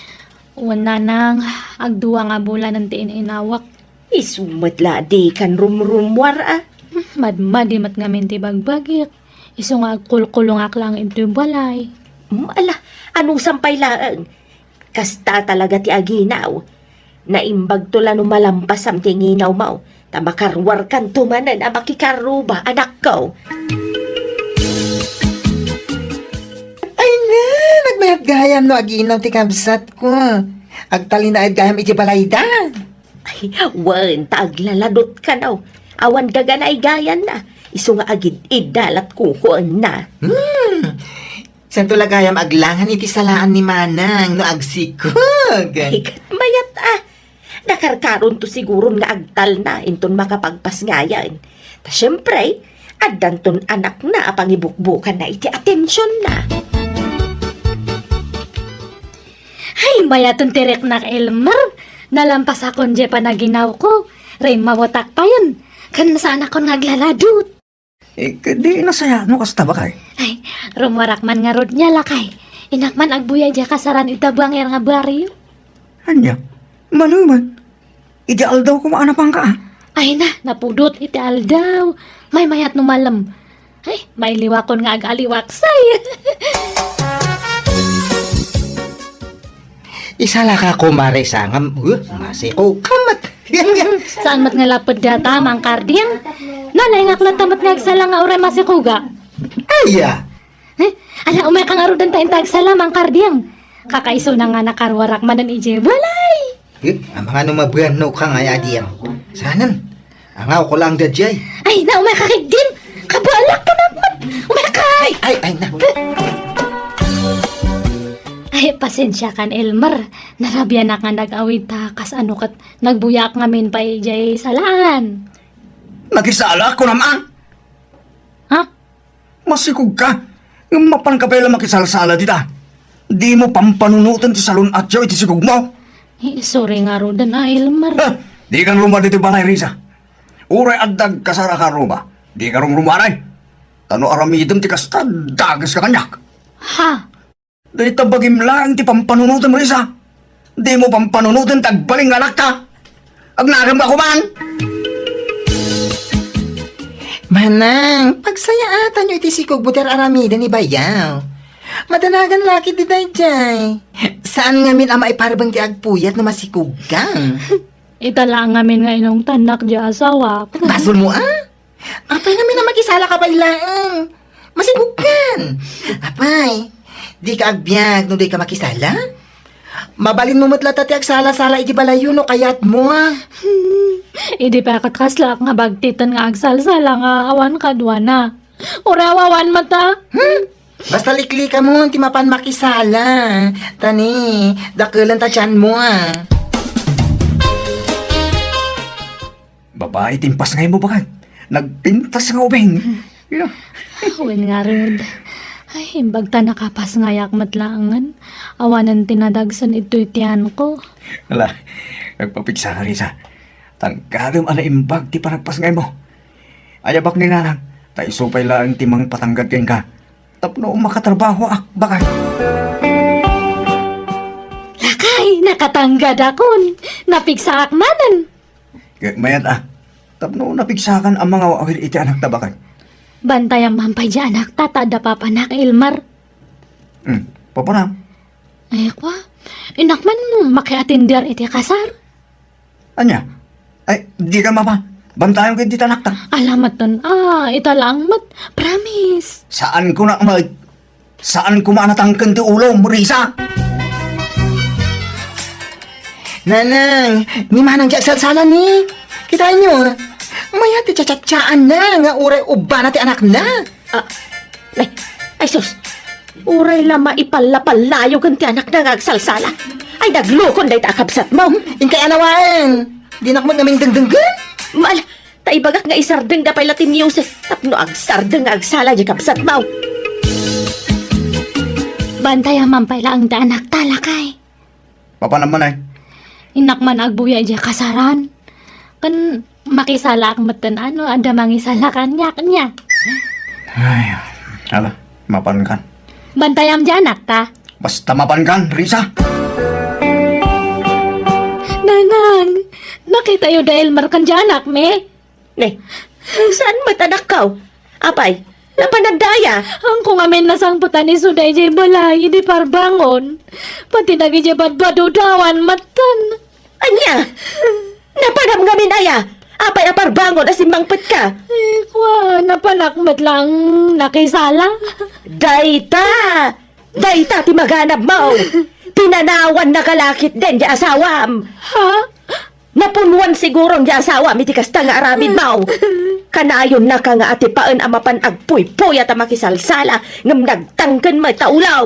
Uwan nanang, agduwa nga bulan ng tiin inawak. Isumatla di kan rumrumwar ah. Madmadi mat ngamin ti bagbagik. Iso nga kulkulungak lang ito yung balay. Ala, anong sampay laang? Kasta talaga ti aginaw. Naimbag to lang malampas am tinginaw mau. Tamakarwar kan tumanan ang makikaruba, anak ko. Ay na, nagmayat gayam no aginaw ti kabsat ko. Agtali na gayam iti balayda. Ay, wan, taglaladot ka naw. Awan gaganay gayan na. Iso nga agid idalat kukuan na. San tulagayam aglangan iti salaan ni Manang no agsikog. Ikat mayat ah. Nakarkaron to siguro nga agtal na inton makapagpas ngayan. Ta syempre, addan ton anak na pangibukbukan na iti atensyon na. Ay, mayaton tirek na Elmer. Nalampas akon je pa na ginaw ko. Ray mawatak pa yun. Kan saan ako naglaladot. Di nasaya, no kasta ba kay? Ay, rumarak man nga rod niya lakay. Inakman agbuya dya kasaran itabang nga baryo. Anya, maluman. Ideal daw kung maanapang ka. Ay na, napudot iti daw. May mayat numalam. Ay, may liwakon nga agaliwaksay. Isala ka kumare sangam. Masiko kamat. Saan mat nga lapod data, mang kardiyan? Nalay nga klatamat nga agsala nga oray masikuga. Aya. Ala, umay kang arudan tayong tagsala, mang kardiyan. Kakaiso na nga nakarwarak manan ije balay. Ang mga numabuyan no ka nga adiyam. Sanan. Angaw ko lang dadjay. Ay, na umay kakig din. Kabalak ka naman. Umay kay. Ay na. Ay, pasensya kan Elmer. Narabya na nga nag-awid ta kas ano kat nagbuyak ngamin pa ijay salaan. Nakisala ko naman. Ha? Masikog ka. Yung mapan ka pala makisalsala dita. Di mo pampanunutan ti salon at yaw iti sigog mo. Sorry nga ro na Elmer. Ha? Di kan rumah dito balay, Risa. Uray addag kasara ka rumah. Di ka rong rumaray. Tano aramidem ti kasta dagas ka kanyak. Ha? Dahil tabagim lang ti pampanunutan, Risa. Di mo pampanunutan tagbaling anak ka. Agnagam ka kuman. Manang, pagsayaan nyo iti sikog buter aramida ni Bayaw. Madanagan laki di dayjay. Saan nga min ama iparbang ti agpuyat na masikugang? Itala ngamin nga inong tanak di asawa ko. Basol mo Apay namin na makisala ka bailaan. Masikugan. Apay, di ka agbyag no di ka makisala? Mabalin mo matla tati agsala-sala iti balayo no kayat mo Idi pa katkaslak nga bagtitan nga agsalsala nga awan kadwa na. Urawawan mata. Basta likli ka mo, ti mapan makisala. Tani, dakulan ta tiyan mo Babae, timpas ngayon mo ba? Nagpintas nga ubeng. Yeah. Wen nga rin. Ay, imbag ta nakapas ngayak matlangan. Awanan tinadagsan ito itiyan ko. Wala, nagpapiksa ka, Risa. Tangkadam ala imbag ti panagpas ngayon mo. Ayabak ni nanang, tayo supay lang timang patanggad kayo ka. Tapno makatrabaho bakay. Lakay, nakatanggad akon. Napiksa akmanan. Kaya mayat tapno napiksakan ang mga awil iti anak tabakay. Bantay ang mampay di anak tatada papanak Elmar. Papanam. Ay, kwa. Inak man makiatindir iti kasar. Anya? Ay, di ka mapa. Bantayan ko iti anak ta. Alamat ton. Ita lang mat. Promise. Saan ko na Saan ko manatangkan ti ulo, Risa? Nanang, ni manang salsala ni. Kita nyo, maya ti chachatsaan na nga uray uba na ti anak na. Ay sus, uray lama ipalapalayo kan ti anak na agsalsala. Ay naglukon day takabsat mo. Inkay anawaan, di nakmat naming dengdenggan. Mal, taibagak nga isardeng da pay Latin music. Tapno agsardeng nga agsala di kabsat mo. Bantay ang mampay lang da anak talakay. Papa naman ay. Inak man agbuya di kasaran. Kan makisala ang matan ada mangisala kanya. Ay, ala, mapan kan. Bantay ang di anak ta. Basta mapan kan, Risa. Nanang, nakita yung dahil markan di anak me. Ne, saan matanak ka? Apay, napanagdaya. Ang kung amin nasangputan ni Suday jay balay, di parbangon. Pati nagijabad badudawan matan. Anya, napanam nga minaya. Apay aparbangon asimbangpet ka. Kwa, napanakmat lang nakisala. Dayta ti maganap mo. Tinanawan na kalakit din di asawam. Ha? Napunwan siguro di asawam iti kasta nga aramid mo. Kanayon na ka nga ati paan amapan agpuy-puy at makisalsala ngam nagtangkan may taulaw.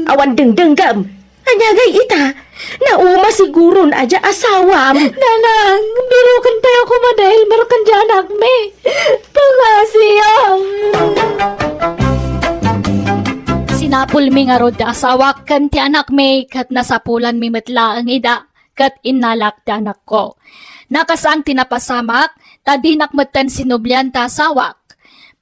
Awan dengdenggam. Anyagay ita, nauma siguro na adya asawam. Nanang, birukan tayo ko madahil markan di anak me. Pangasiyang. Sinapul mi nga rod asawak kan ti anak me kat nasapulan mi metla ang ida kat inalak ti anak ko. Nakasang tinapasamak, tadinak matan sinublian ta asawak.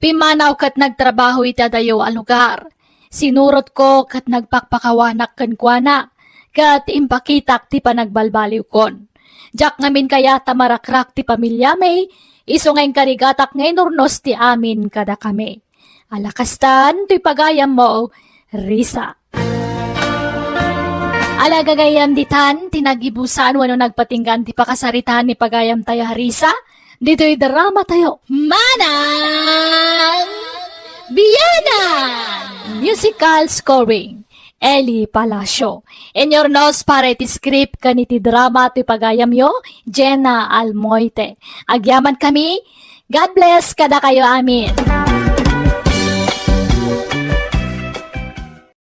Pimanaw kat nagtrabaho ita dayo a lugar. Sinurot ko kat nagpakpakawanak kan kuana, kat impakitak ti panagbalbaliw kon. Jak ngamin kaya tamarakrak ti pamilya may, isungay karigatak ngay nurnos ti amin kada kami. Alakastan ti pagayam mo, Risa. Alagagayam ditan, tinagibusan wano nagpatinggan ti pakasaritan ni pagayam tayo Risa. Dito'y drama tayo. Manang Biyanan! Musical scoring. Eli Palacio. In your nose para iti script kaniti drama ti pagayam yo, Jenna Almoite. Agyaman kami. God bless kada kayo amin.